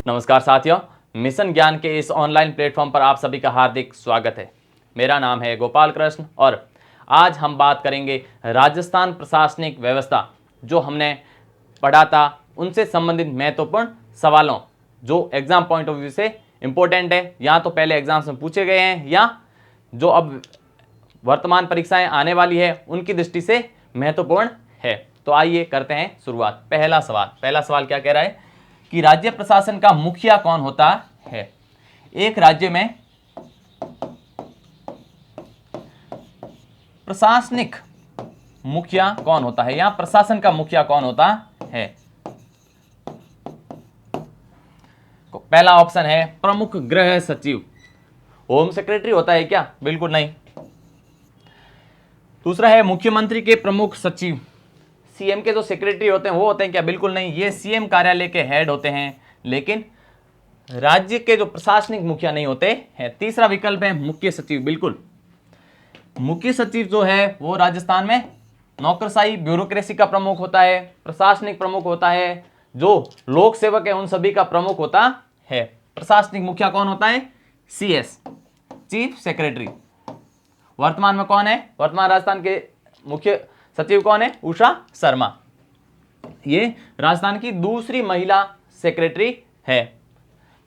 नमस्कार साथियों, मिशन ज्ञान के इस ऑनलाइन प्लेटफॉर्म पर आप सभी का हार्दिक स्वागत है। मेरा नाम है गोपाल कृष्ण और आज हम बात करेंगे राजस्थान प्रशासनिक व्यवस्था जो हमने पढ़ा था उनसे संबंधित महत्वपूर्ण सवालों जो एग्जाम पॉइंट ऑफ व्यू से इंपॉर्टेंट है, या तो पहले एग्जाम्स में पूछे गए हैं या जो अब वर्तमान परीक्षाएं आने वाली है उनकी दृष्टि से महत्वपूर्ण है। तो आइए करते हैं शुरुआत। पहला सवाल क्या कह रहा है कि राज्य प्रशासन का मुखिया कौन होता है। एक राज्य में प्रशासनिक मुखिया कौन होता है या प्रशासन का मुखिया कौन होता है। पहला ऑप्शन है प्रमुख गृह सचिव। होम सेक्रेटरी होता है क्या? बिल्कुल नहीं। दूसरा है मुख्यमंत्री के प्रमुख सचिव। सीएम के जो सेक्रेटरी होते हैं वो होते हैं क्या? बिल्कुल नहीं, ये सीएम कार्यालय के हेड होते हैं, लेकिन राज्य के जो प्रशासनिक मुखिया नहीं होते हैं। तीसरा विकल्प है मुख्य सचिव। बिल्कुल, मुख्य सचिव जो है वो राजस्थान में नौकरशाही ब्यूरोक्रेसी का प्रमुख होता है, प्रशासनिक प्रमुख होता है, जो लोक सेवक है उन सभी का प्रमुख होता है। प्रशासनिक मुखिया कौन होता है? CS, chief secretary. वर्तमान में कौन है? वर्तमान राजस्थान के मुख्य सचिव कौन है? उषा शर्मा। ये राजस्थान की दूसरी महिला सेक्रेटरी है,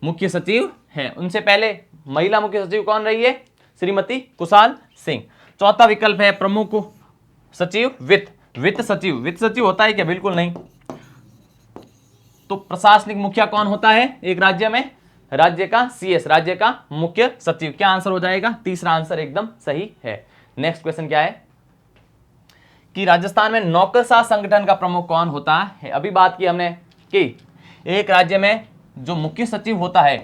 मुख्य सचिव है। उनसे पहले महिला मुख्य सचिव कौन रही है? श्रीमती कुशाल सिंह। चौथा विकल्प है प्रमुख सचिव वित्त सचिव। वित्त सचिव होता है क्या? बिल्कुल नहीं। तो प्रशासनिक मुखिया कौन होता है एक राज्य में? राज्य का सीएस, राज्य का मुख्य सचिव। क्या आंसर हो जाएगा? तीसरा आंसर एकदम सही है। नेक्स्ट क्वेश्चन क्या है कि राजस्थान में नौकरशाह संगठन का प्रमुख कौन होता है। अभी बात की हमने कि एक राज्य में जो मुख्य सचिव होता है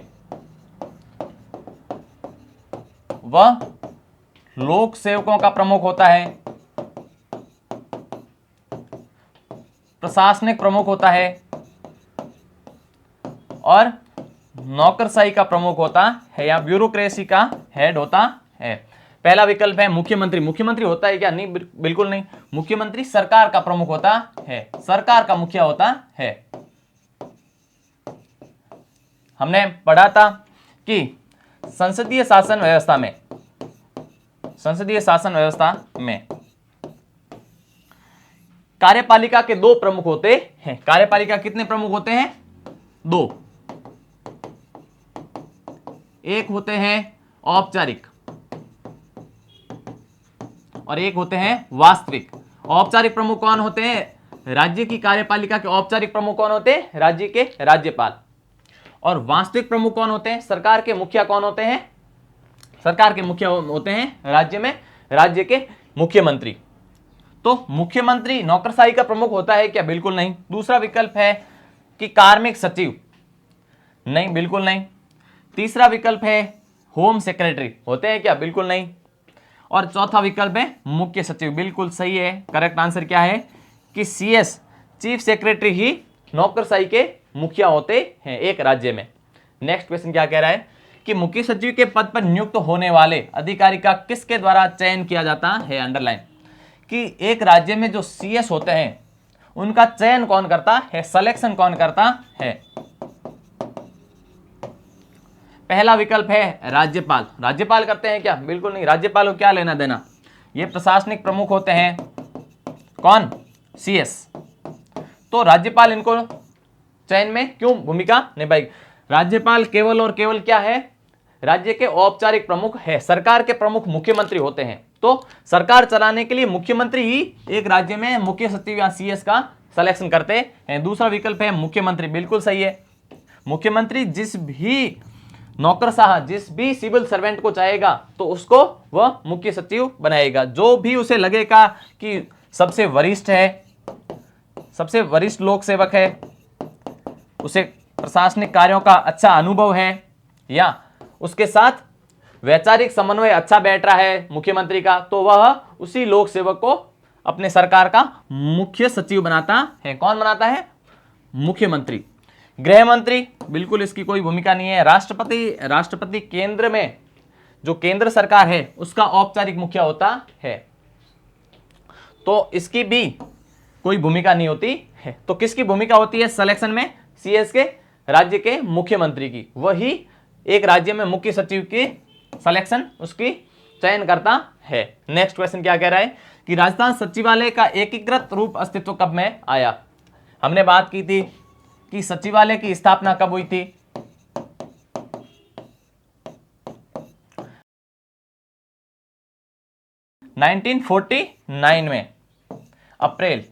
वह लोक सेवकों का प्रमुख होता है, प्रशासनिक प्रमुख होता है और नौकरशाही का प्रमुख होता है या ब्यूरोक्रेसी का हेड होता है। पहला विकल्प है मुख्यमंत्री। मुख्यमंत्री होता है क्या? नहीं, बिल्कुल नहीं। मुख्यमंत्री सरकार का प्रमुख होता है, सरकार का मुखिया होता है। हमने पढ़ा था कि संसदीय शासन व्यवस्था में कार्यपालिका के दो प्रमुख होते हैं। कार्यपालिका कितने प्रमुख होते हैं? दो। एक होते हैं औपचारिक और एक होते हैं वास्तविक। औपचारिक प्रमुख कौन होते हैं? राज्य की कार्यपालिका के औपचारिक प्रमुख कौन होते हैं? राज्य के राज्यपाल। और वास्तविक प्रमुख कौन होते हैं? सरकार के मुखिया कौन होते हैं? सरकार के मुखिया होते हैं राज्य में राज्य के मुख्यमंत्री। तो मुख्यमंत्री नौकरशाही का प्रमुख होता है क्या? बिल्कुल नहीं। दूसरा विकल्प है कि कार्मिक सचिव। नहीं, बिल्कुल नहीं। तीसरा विकल्प है होम सेक्रेटरी। होते हैं क्या? बिल्कुल नहीं। और चौथा विकल्प है मुख्य सचिव। बिल्कुल सही है। करेक्ट आंसर क्या है कि सीएस, चीफ सेक्रेटरी ही नौकरशाही के मुखिया होते हैं एक राज्य में। नेक्स्ट क्वेश्चन क्या कह रहा है कि मुख्य सचिव के पद पर नियुक्त होने वाले अधिकारी का किसके द्वारा चयन किया जाता है। अंडरलाइन कि एक राज्य में जो सीएस होते हैं उनका चयन कौन करता है, सिलेक्शन कौन करता है। पहला विकल्प है राज्यपाल। राज्यपाल करते हैं क्या? बिल्कुल नहीं। राज्यपाल को क्या लेना देना, ये प्रशासनिक प्रमुख होते हैं। कौन? सीएस। तो राज्यपाल इनको चयन में क्यों भूमिका निभाएगी? राज्यपाल केवल और केवल क्या है? राज्य के औपचारिक प्रमुख है। सरकार के प्रमुख मुख्यमंत्री होते हैं, तो सरकार चलाने के लिए मुख्यमंत्री ही एक राज्य में मुख्य सचिव या सीएस का सिलेक्शन करते हैं। दूसरा विकल्प है मुख्यमंत्री। बिल्कुल सही है। मुख्यमंत्री जिस भी नौकरशाह, जिस भी सिविल सर्वेंट को चाहेगा तो उसको वह मुख्य सचिव बनाएगा। जो भी उसे लगेगा कि सबसे वरिष्ठ है, सबसे वरिष्ठ लोक सेवक है, उसे प्रशासनिक कार्यों का अच्छा अनुभव है या उसके साथ वैचारिक समन्वय अच्छा बैठ रहा है मुख्यमंत्री का, तो वह उसी लोक सेवक को अपने सरकार का मुख्य सचिव बनाता है। कौन बनाता है? मुख्यमंत्री। गृह मंत्री, बिल्कुल इसकी कोई भूमिका नहीं है। राष्ट्रपति केंद्र में जो केंद्र सरकार है उसका औपचारिक मुखिया होता है, तो इसकी भी कोई भूमिका नहीं होती है। तो किसकी भूमिका होती है सिलेक्शन में? सीएस के राज्य के मुख्यमंत्री की, वही एक राज्य में मुख्य सचिव की सिलेक्शन, उसकी चयन करता है। नेक्स्ट क्वेश्चन क्या कह रहा है कि राजस्थान सचिवालय का एकीकृत रूप अस्तित्व कब में आया। हमने बात की थी कि सचिवालय की स्थापना कब हुई थी, नाइनटीन 49 में अप्रैल।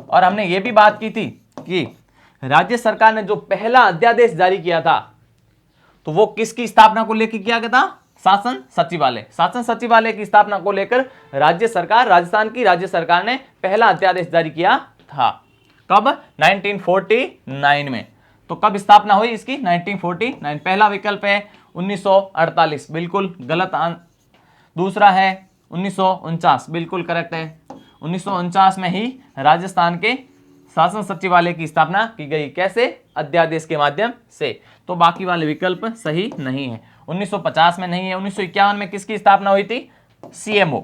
और हमने ये भी बात की थी कि राज्य सरकार ने जो पहला अध्यादेश जारी किया था तो वो किसकी स्थापना को लेकर किया गया था, शासन सचिवालय। शासन सचिवालय की स्थापना को लेकर राज्य सरकार, राजस्थान की राज्य सरकार ने पहला अध्यादेश जारी किया था। कब, 1949 में। तो कब स्थापना हुई इसकी, 1949। पहला विकल्प है 1948, बिल्कुल गलत। दूसरा है 1949, बिल्कुल करेक्ट है। 1949 में ही राजस्थान के शासन सचिवालय की स्थापना की गई। कैसे, अध्यादेश के माध्यम से। तो बाकी वाले विकल्प सही नहीं है। 1950 में नहीं है। 1951 में किसकी स्थापना हुई थी, सीएमओ,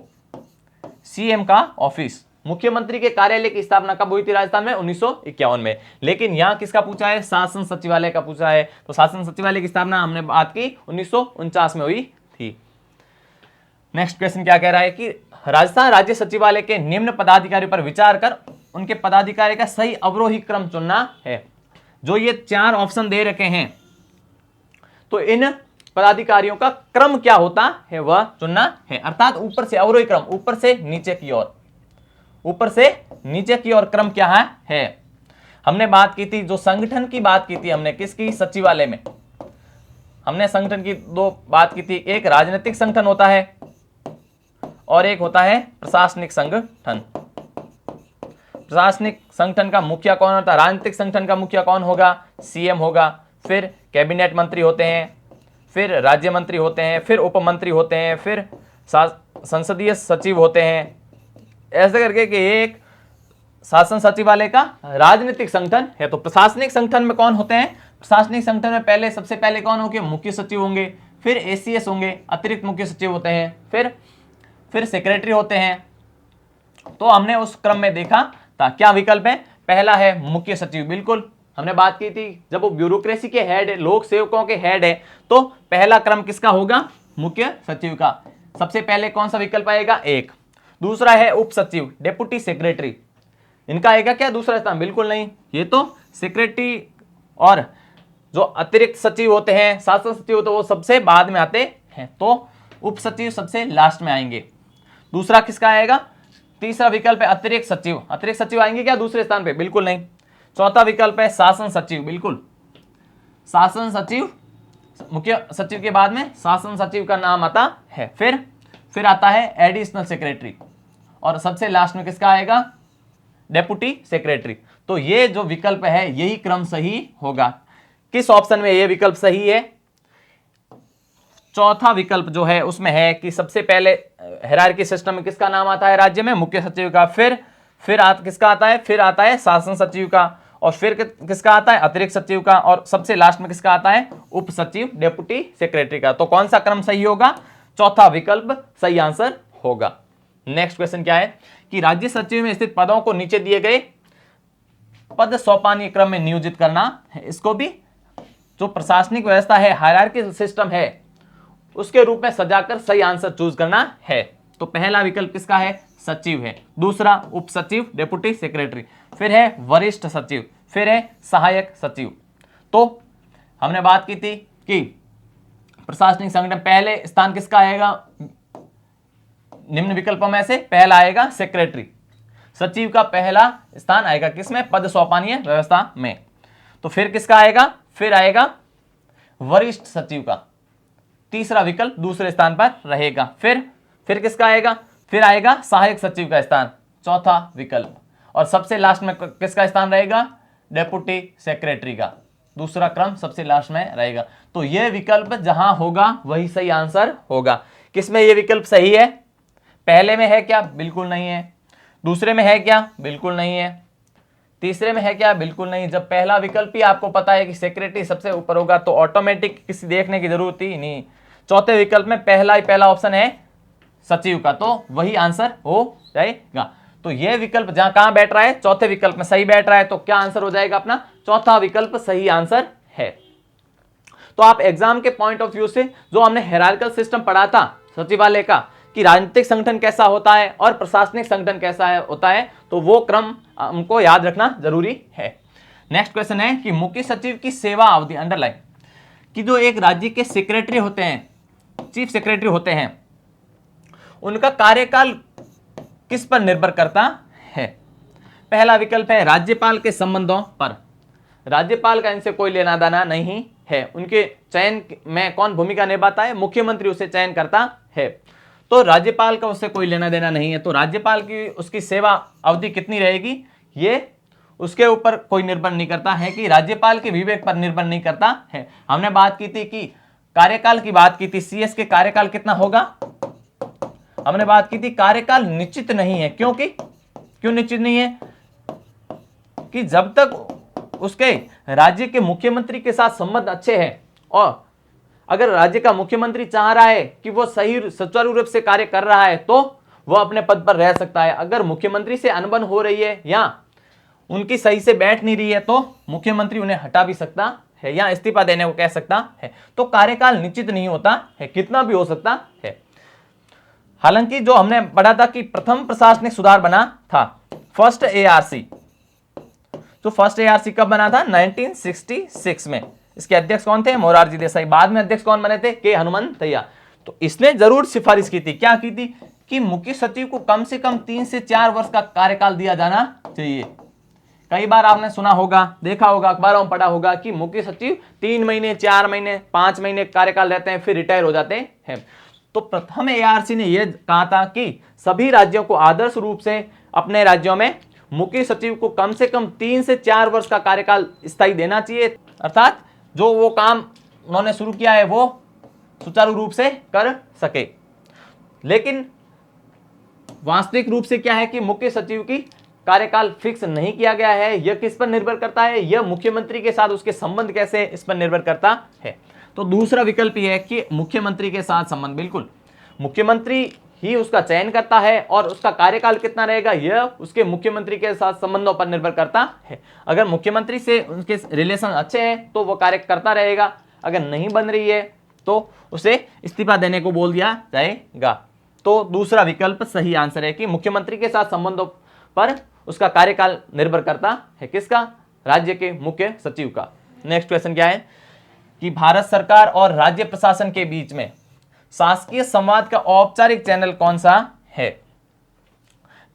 सीएम का ऑफिस, मुख्यमंत्री के कार्यालय की स्थापना कब हुई थी राजस्थान में, 1951 में। लेकिन यहां किसका पूछा है, शासन सचिवालय का पूछा है। तो शासन सचिवालय की स्थापना हमने बात की 1949 में हुई थी। नेक्स्ट क्वेश्चन क्या कह रहा है कि राजस्थान राज्य सचिवालय के निम्न पदाधिकारियों पर विचार कर उनके पदाधिकारी का सही अवरोही क्रम चुनना है। जो ये 4 ऑप्शन दे रखे हैं, तो इन पदाधिकारियों का क्रम क्या होता है वह चुनना है। अर्थात ऊपर से अवरोही क्रम, ऊपर से नीचे की ओर, ऊपर से नीचे की ओर क्रम क्या है। हमने बात की थी, जो संगठन की बात की थी हमने, किसकी, सचिवालय में। हमने संगठन की 2 बात की थी, एक राजनीतिक संगठन होता है और एक होता है प्रशासनिक संगठन। प्रशासनिक संगठन का मुखिया कौन होता है, राजनीतिक संगठन का मुखिया कौन होगा, सीएम होगा। फिर कैबिनेट मंत्री होते हैं, फिर राज्य मंत्री होते हैं, फिर उप मंत्री होते हैं, फिर संसदीय सचिव होते हैं। ऐसे करके कि एक शासन सचिवालय का राजनीतिक संगठन है। तो प्रशासनिक संगठन में कौन होते हैं, प्रशासनिक संगठन में पहले, सबसे पहले कौन होंगे, मुख्य सचिव होंगे, फिर एसीएस होंगे, अतिरिक्त मुख्य सचिव होते हैं, फिर सेक्रेटरी होते हैं। तो हमने उस क्रम में देखा था। क्या विकल्प है, पहला है मुख्य सचिव, बिल्कुल। हमने बात की थी जब वो ब्यूरोक्रेसी के हेड है, लोक सेवकों के हेड है, तो पहला क्रम किसका होगा, मुख्य सचिव का। सबसे पहले कौन सा विकल्प आएगा, 1। दूसरा है उप सचिव, डेप्यूटी सेक्रेटरी, इनका आएगा क्या दूसरा स्थान, बिल्कुल नहीं। ये तो सेक्रेटरी और जो अतिरिक्त सचिव होते हैं, शासन सचिव होते हैं, वो सबसे बाद में आते हैं। तो उप सचिव सबसे लास्ट में आएंगे। दूसरा किसका आएगा, तीसरा विकल्प है अतिरिक्त सचिव। अतिरिक्त सचिव आएंगे क्या दूसरे स्थान पे, बिल्कुल नहीं। चौथा विकल्प है शासन सचिव, बिल्कुल। शासन सचिव, मुख्य सचिव के बाद में शासन सचिव का नाम आता है। फिर आता है एडिशनल सेक्रेटरी, और सबसे लास्ट में किसका आएगा, डेप्यूटी सेक्रेटरी। तो ये जो विकल्प है यही क्रम सही होगा। किस ऑप्शन में ये विकल्प सही है, चौथा विकल्प जो है उसमें है कि सबसे पहले हायरार्की सिस्टम में किसका नाम आता है राज्य में, मुख्य सचिव का। फिर किसका आता है, फिर आता है शासन सचिव का, और फिर किसका आता है, अतिरिक्त सचिव का, और सबसे लास्ट में किसका आता है, उप सचिव, डेप्यूटी सेक्रेटरी का। तो कौन सा क्रम सही होगा, चौथा विकल्प सही आंसर होगा। नेक्स्ट क्वेश्चन क्या है कि राज्य सचिव में स्थित पदों को नीचे दिए गए पद सोपानी क्रम में नियोजित करना है। इसको भी जो प्रशासनिक व्यवस्था है, हायरार्की सिस्टम है, उसके रूप में सजाकर सही आंसर चूज करना है। तो पहला विकल्प किसका है, सचिव है। दूसरा उप सचिव, डेप्यूटी सेक्रेटरी, फिर है वरिष्ठ सचिव, फिर है सहायक सचिव। तो हमने बात की थी कि प्रशासनिक संगठन पहले स्थान किसका आएगा, निम्न विकल्पों में से पहला आएगा सेक्रेटरी। सचिव का पहला स्थान आएगा किसमें, पद सोपानीय व्यवस्था में। तो फिर किसका आएगा, फिर आएगा वरिष्ठ सचिव का। तीसरा विकल्प दूसरे स्थान पर रहेगा। फिर किसका आएगा, फिर आएगा सहायक सचिव का स्थान, चौथा विकल्प। और सबसे लास्ट में किसका स्थान रहेगा, डेप्यूटी सेक्रेटरी का। दूसरा क्रम सबसे लास्ट में रहेगा। तो यह विकल्प जहां होगा वही सही आंसर होगा। किसमें यह विकल्प सही है, पहले में है क्या, बिल्कुल नहीं है। दूसरे में है क्या, बिल्कुल नहीं है। तीसरे में है क्या, बिल्कुल नहीं। जब पहला विकल्प ही आपको पता है कि सेक्रेटरी सबसे ऊपर होगा तो ऑटोमेटिक किसी देखने की जरूरत ही नहीं। चौथे विकल्प में पहला ऑप्शन है सचिव का, तो वही आंसर हो जाएगा। तो यह विकल्प जहां कहां बैठ रहा है, चौथे विकल्प में सही बैठ रहा है। तो क्या आंसर हो जाएगा अपना, चौथा विकल्प सही आंसर है। तो आप एग्जाम के पॉइंट ऑफ व्यू से जो हमने हायरार्किकल सिस्टम पढ़ा था सचिवालय का कि राजनीतिक संगठन कैसा होता है और प्रशासनिक संगठन कैसा होता है, तो वो क्रम हमको याद रखना जरूरी है। नेक्स्ट क्वेश्चन है कि मुख्य सचिव की सेवा अवधि, अंडरलाइन, कि जो एक राज्य के सेक्रेटरी होते हैं, चीफ सेक्रेटरी होते हैं, उनका कार्यकाल किस पर निर्भर करता है? पहला विकल्प है राज्यपाल के संबंधों पर। राज्यपाल का इनसे कोई लेना देना नहीं है। उनके चयन में कौन भूमिका निभाता है? मुख्यमंत्री उसे चयन करता है। तो राज्यपाल का उससे कोई लेना देना नहीं है। तो राज्यपाल की उसकी सेवा अवधि कितनी रहेगी, ये उसके ऊपर कोई निर्भर नहीं करता है, कि राज्यपाल के विवेक पर निर्भर नहीं करता है। हमने बात की थी कि कार्यकाल की बात की थी, सीएस के कार्यकाल कितना होगा? हमने बात की थी कार्यकाल निश्चित नहीं है। क्यों निश्चित नहीं है? कि जब तक उसके राज्य के मुख्यमंत्री के साथ संबंध अच्छे हैं, और अगर राज्य का मुख्यमंत्री चाह रहा है कि वो सही सुचारू रूप से कार्य कर रहा है तो वो अपने पद पर रह सकता है। अगर मुख्यमंत्री से अनबन हो रही है या उनकी सही से बैठ नहीं रही है तो मुख्यमंत्री उन्हें हटा भी सकता है या इस्तीफा देने को कह सकता है। तो कार्यकाल निश्चित नहीं होता है, कितना भी हो सकता है। हालांकि जो हमने पढ़ा था कि प्रथम प्रशासनिक सुधार बना था, फर्स्ट एआरसी, तो फर्स्ट एआरसी कब बना था? 1966 में। इसके अध्यक्ष कौन थे? मोरारजी देसाई। बाद में अध्यक्ष कौन बने थे? के हनुमंतैया। तो इसने जरूर सिफारिश की थी, क्या की थी, कि मुख्य सचिव को कम से कम 3 से 4 वर्ष का कार्यकाल दिया जाना चाहिए। कई बार आपने सुना होगा, देखा होगा, अखबारों में पढ़ा होगा कि मुख्य सचिव 3 महीने, 4 महीने, 5 महीने कार्यकाल रहते हैं, फिर रिटायर हो जाते हैं। तो प्रथम एआरसी ने यह कहा था कि सभी राज्यों को आदर्श रूप से अपने राज्यों में मुख्य सचिव को कम से कम 3 से 4 वर्ष का कार्यकाल स्थायी देना चाहिए, अर्थात जो वो काम उन्होंने शुरू किया है वो सुचारू रूप से कर सके। लेकिन वास्तविक रूप से क्या है कि मुख्य सचिव की कार्यकाल फिक्स नहीं किया गया है। यह किस पर निर्भर करता है? यह मुख्यमंत्री के साथ उसके संबंध कैसे, इस पर निर्भर करता है। तो दूसरा विकल्प यह है कि मुख्यमंत्री के साथ संबंध, बिल्कुल मुख्यमंत्री ही उसका चयन करता है और उसका कार्यकाल कितना रहेगा यह उसके मुख्यमंत्री के साथ संबंधों पर निर्भर करता है। अगर मुख्यमंत्री से उनके रिलेशन अच्छे हैं तो वो कार्य करता रहेगा, अगर नहीं बन रही है तो उसे इस्तीफा देने को बोल दिया जाएगा। तो दूसरा विकल्प सही आंसर है कि मुख्यमंत्री के साथ संबंधों पर उसका कार्यकाल निर्भर करता है। किसका? राज्य के मुख्य सचिव का। नेक्स्ट क्वेश्चन क्या है कि भारत सरकार और राज्य प्रशासन के बीच में शासकीय संवाद का औपचारिक चैनल कौन सा है?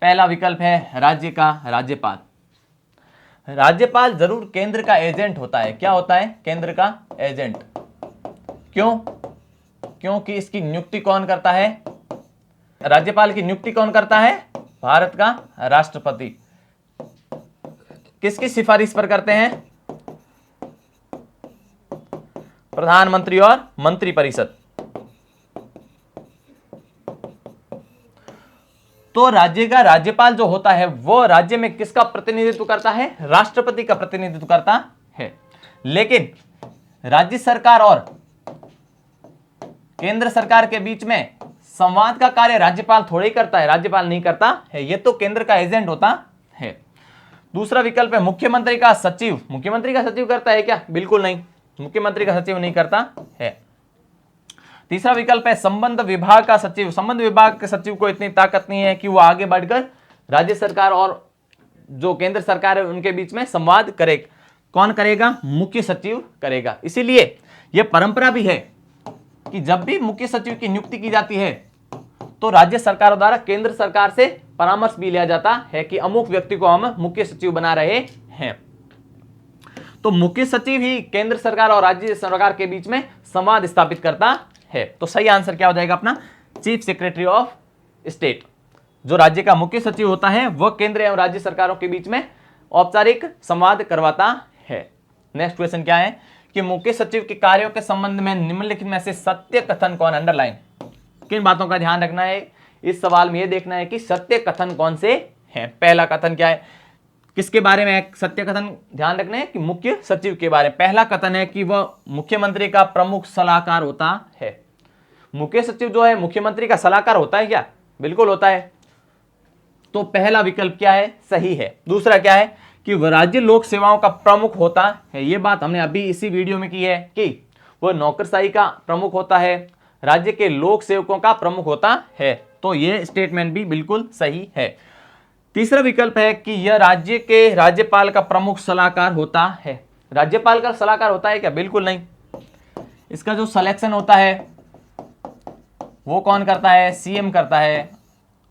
पहला विकल्प है राज्य का राज्यपाल। राज्यपाल जरूर केंद्र का एजेंट होता है। क्या होता है? केंद्र का एजेंट। क्योंकि इसकी नियुक्ति कौन करता है? राज्यपाल की नियुक्ति कौन करता है? भारत का राष्ट्रपति। किसकी सिफारिश पर करते हैं? प्रधानमंत्री और मंत्रिपरिषद। तो राज्य का राज्यपाल जो होता है वो राज्य में किसका प्रतिनिधित्व करता है? राष्ट्रपति का प्रतिनिधित्व करता है। लेकिन राज्य सरकार और केंद्र सरकार के बीच में संवाद का कार्य राज्यपाल थोड़ा ही करता है, राज्यपाल नहीं करता है, ये तो केंद्र का एजेंट होता है। दूसरा विकल्प है मुख्यमंत्री का सचिव। मुख्यमंत्री का सचिव करता है क्या? बिल्कुल नहीं, मुख्यमंत्री का सचिव नहीं करता है। तीसरा विकल्प है संबंध विभाग का सचिव। संबंध विभाग के सचिव को इतनी ताकत नहीं है कि वो आगे बढ़कर राज्य सरकार और जो केंद्र सरकार है उनके बीच में संवाद करे। कौन करेगा? मुख्य सचिव करेगा। इसीलिए यह परंपरा भी है कि जब भी मुख्य सचिव की नियुक्ति की जाती है तो राज्य सरकार द्वारा केंद्र सरकार से परामर्श भी लिया जाता है कि अमुक व्यक्ति को हम मुख्य सचिव बना रहे हैं। तो मुख्य सचिव ही केंद्र सरकार और राज्य सरकार के बीच में संवाद स्थापित करता है। तो सही आंसर क्या हो जाएगा अपना? Chief secretary of state. जो राज्य का मुख्य सचिव होता है वह केंद्र एवं राज्य सरकारों के बीच में औपचारिक संवाद करवाता है। नेक्स्ट क्वेश्चन क्या है कि मुख्य सचिव के कार्यों के संबंध में निम्नलिखित में से सत्य कथन कौन? अंडरलाइन। किन बातों का ध्यान रखना है इस सवाल में? यह देखना है कि सत्य कथन कौन से हैं। पहला कथन क्या है? किसके बारे में सत्य कथन ध्यान रखना है? कि मुख्य सचिव के बारे में। पहला कथन है कि वह मुख्यमंत्री का प्रमुख सलाहकार होता है। मुख्य सचिव जो है मुख्यमंत्री का सलाहकार होता है क्या? बिल्कुल होता है। तो पहला विकल्प क्या है? सही है। दूसरा क्या है कि वह राज्य लोक सेवाओं का प्रमुख होता है। ये बात हमने अभी इसी वीडियो में की है कि वह नौकरशाही का प्रमुख होता है, राज्य के लोक सेवकों का प्रमुख होता है। तो ये स्टेटमेंट भी बिल्कुल सही है। तीसरा विकल्प है कि यह राज्य के राज्यपाल का प्रमुख सलाहकार होता है। राज्यपाल का सलाहकार होता है क्या? बिल्कुल नहीं। इसका जो सिलेक्शन होता है वो कौन करता है? सीएम करता है।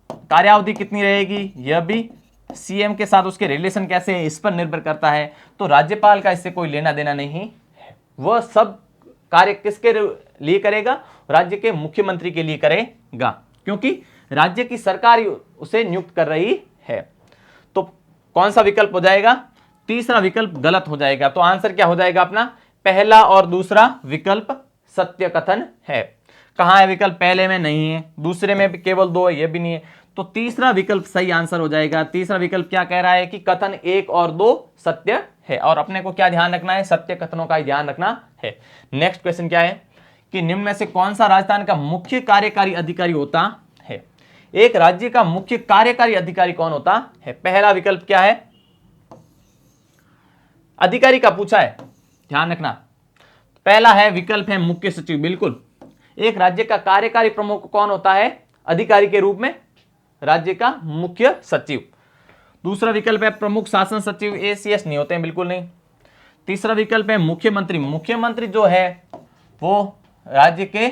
कार्यावधि कितनी रहेगी यह भी सीएम के साथ उसके रिलेशन कैसे है इस पर निर्भर करता है। तो राज्यपाल का इससे कोई लेना देना नहीं है। वह सब कार्य किसके लिए करेगा? राज्य के मुख्यमंत्री के लिए करेगा, क्योंकि राज्य की सरकार उसे नियुक्त कर रही है। तो कौन सा विकल्प हो जाएगा? तीसरा विकल्प गलत हो जाएगा। तो आंसर क्या हो जाएगा अपना? पहला और दूसरा विकल्प सत्य कथन है। कहां है विकल्प? पहले में नहीं है, दूसरे में भी केवल 2 है, यह भी नहीं है। तो तीसरा विकल्प सही आंसर हो जाएगा। तीसरा विकल्प क्या कह रहा है कि कथन 1 और 2 सत्य है, और अपने को क्या ध्यान रखना है? सत्य कथनों का ही ध्यान रखना है। नेक्स्ट क्वेश्चन क्या है कि निम्न में से कौन सा राजस्थान का मुख्य कार्यकारी अधिकारी होता है? एक राज्य का मुख्य कार्यकारी अधिकारी कौन होता है? पहला विकल्प क्या है? अधिकारी का पूछा है, ध्यान रखना। पहला है विकल्प है मुख्य सचिव। बिल्कुल। एक राज्य का कार्यकारी प्रमुख कौन होता है? अधिकारी के रूप में राज्य का मुख्य सचिव। दूसरा विकल्प है प्रमुख शासन सचिव। एसीएस नहीं होते हैं, बिल्कुल नहीं। तीसरा विकल्प है मुख्यमंत्री। मुख्यमंत्री जो है वो राज्य के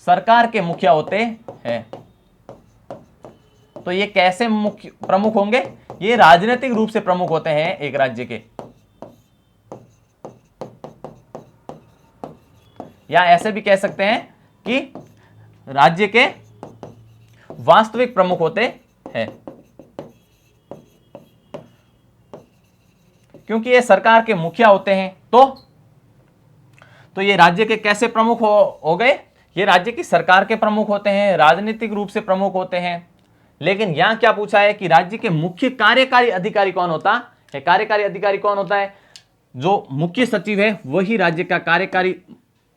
सरकार के मुखिया होते हैं। तो ये कैसे मुख्य प्रमुख होंगे? ये राजनीतिक रूप से प्रमुख होते हैं एक राज्य के, या ऐसे भी कह सकते हैं कि राज्य के वास्तविक प्रमुख होते हैं, क्योंकि ये सरकार के मुखिया होते हैं। तो ये राज्य के कैसे प्रमुख हो गए? ये राज्य की सरकार के प्रमुख होते हैं, राजनीतिक रूप से प्रमुख होते हैं। लेकिन यहां क्या पूछा है कि राज्य के मुख्य कार्यकारी अधिकारी कौन होता है? कार्यकारी अधिकारी कौन होता है? जो मुख्य सचिव है वही राज्य का कार्यकारी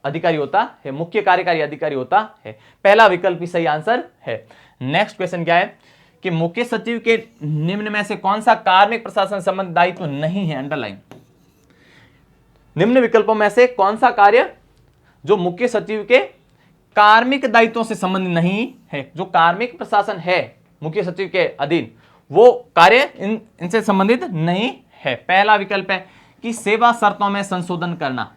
अधिकारी होता है, मुख्य कार्यकारी अधिकारी होता है। पहला विकल्प ही सही आंसर है। नेक्स्ट क्वेश्चन क्या है कि मुख्य सचिव के निम्न में से कौन सा कार्मिक प्रशासन संबंधी दायित्व नहीं है? अंडरलाइन। निम्न विकल्पों में से कौन सा कार्य जो मुख्य सचिव के कार्मिक दायित्वों से संबंधित नहीं है? जो कार्मिक प्रशासन है मुख्य सचिव के अधीन, वो कार्य इनसे संबंधित नहीं है। पहला विकल्प है कि सेवा शर्तों में संशोधन करना।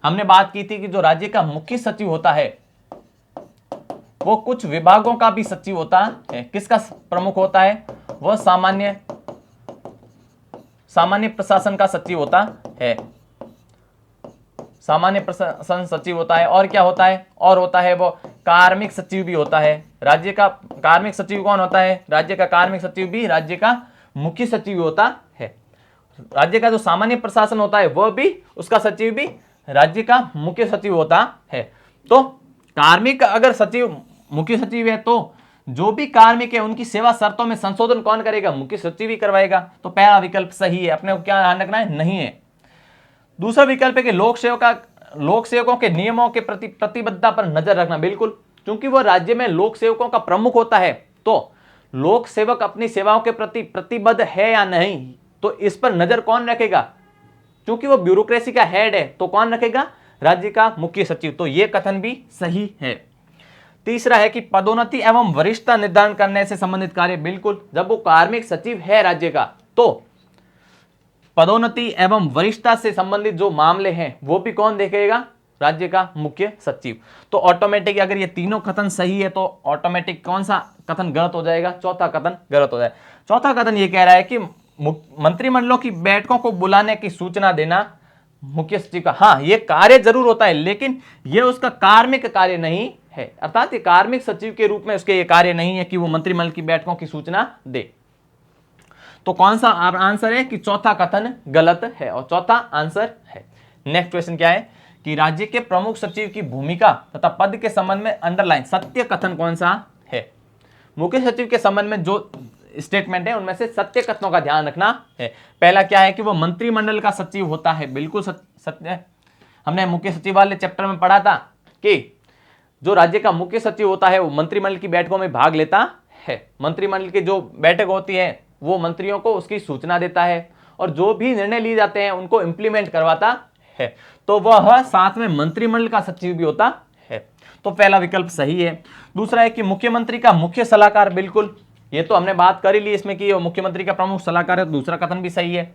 हमने बात की थी कि जो राज्य का मुख्य सचिव होता है वो कुछ विभागों का भी सचिव होता है। किसका प्रमुख होता है? वह सामान्य प्रशासन का सचिव होता है। सामान्य प्रशासन सचिव होता है। और क्या होता है? और होता है वो कार्मिक सचिव भी होता है। राज्य का कार्मिक सचिव कौन होता है? राज्य का कार्मिक सचिव भी राज्य का मुख्य सचिव होता है। राज्य का जो सामान्य प्रशासन होता है वह भी, उसका सचिव भी राज्य का मुख्य सचिव होता है। तो कार्मिक अगर सचिव मुख्य सचिव है तो जो भी कार्मिक है उनकी सेवा शर्तों में संशोधन कौन करेगा? मुख्य सचिव ही करवाएगा। तो पहला विकल्प सही है। अपने को क्या ध्यान रखना है? नहीं है। दूसरा विकल्प है कि लोक सेवकों के नियमों के प्रति प्रतिबद्धता पर नजर रखना। बिल्कुल, क्योंकि वह राज्य में लोक सेवकों का प्रमुख होता है तो लोक सेवक अपनी सेवाओं के प्रति प्रतिबद्ध है या नहीं, तो इस पर नजर कौन रखेगा? क्योंकि वो ब्यूरोक्रेसी का हेड है तो कौन रखेगा? राज्य का मुख्य सचिव। तो यह कथन भी सही है। तीसरा है कि पदोन्नति एवं वरिष्ठता निर्धारण करने से संबंधित कार्य। बिल्कुल, जब वो कार्मिक सचिव है राज्य का तो पदोन्नति एवं वरिष्ठता से संबंधित जो मामले हैं वो भी कौन देखेगा? राज्य का मुख्य सचिव। तो ऑटोमेटिक अगर ये तीनों कथन सही है तो ऑटोमेटिक कौन सा कथन गलत हो जाएगा? चौथा कथन गलत हो जाएगा। चौथा कथन ये कह रहा है कि मंत्रिमंडलों की बैठकों को बुलाने की सूचना देना मुख्य सचिव का। हाँ, ये कार्य जरूर होता है लेकिन ये उसका कार्मिक कार्य नहीं है, अर्थात ये कार्मिक सचिव के रूप में उसके ये कार्य नहीं है कि वो मंत्रिमंडल की बैठकों की सूचना दे। तो कौन सा आंसर है कि चौथा कथन गलत है और चौथा आंसर है। नेक्स्ट क्वेश्चन क्या है कि राज्य के प्रमुख सचिव की भूमिका तथा पद के संबंध में अंडरलाइन सत्य कथन कौन सा है? मुख्य सचिव के संबंध में जो स्टेटमेंट है उनमें से सत्य कथनों का ध्यान रखना है। पहला क्या है कि वो मंत्रिमंडल का सचिव होता है। बिल्कुल सत्य है। हमने मुख्य सचिव वाले चैप्टर में पढ़ा था कि जो राज्य का मुख्य सचिव होता है वो मंत्रिमंडल की बैठकों में भाग लेता है। मंत्रिमंडल की जो बैठक होती है वो मंत्रियों को उसकी सूचना देता है और जो भी निर्णय लिए जाते हैं उनको इंप्लीमेंट करवाता है। तो वह साथ में मंत्रिमंडल का सचिव भी होता है। तो पहला विकल्प सही है। दूसरा है कि मुख्यमंत्री का मुख्य सलाहकार, बिल्कुल ये तो हमने बात कर ही ली इसमें कि मुख्यमंत्री का प्रमुख सलाहकार है, तो दूसरा कथन भी सही है।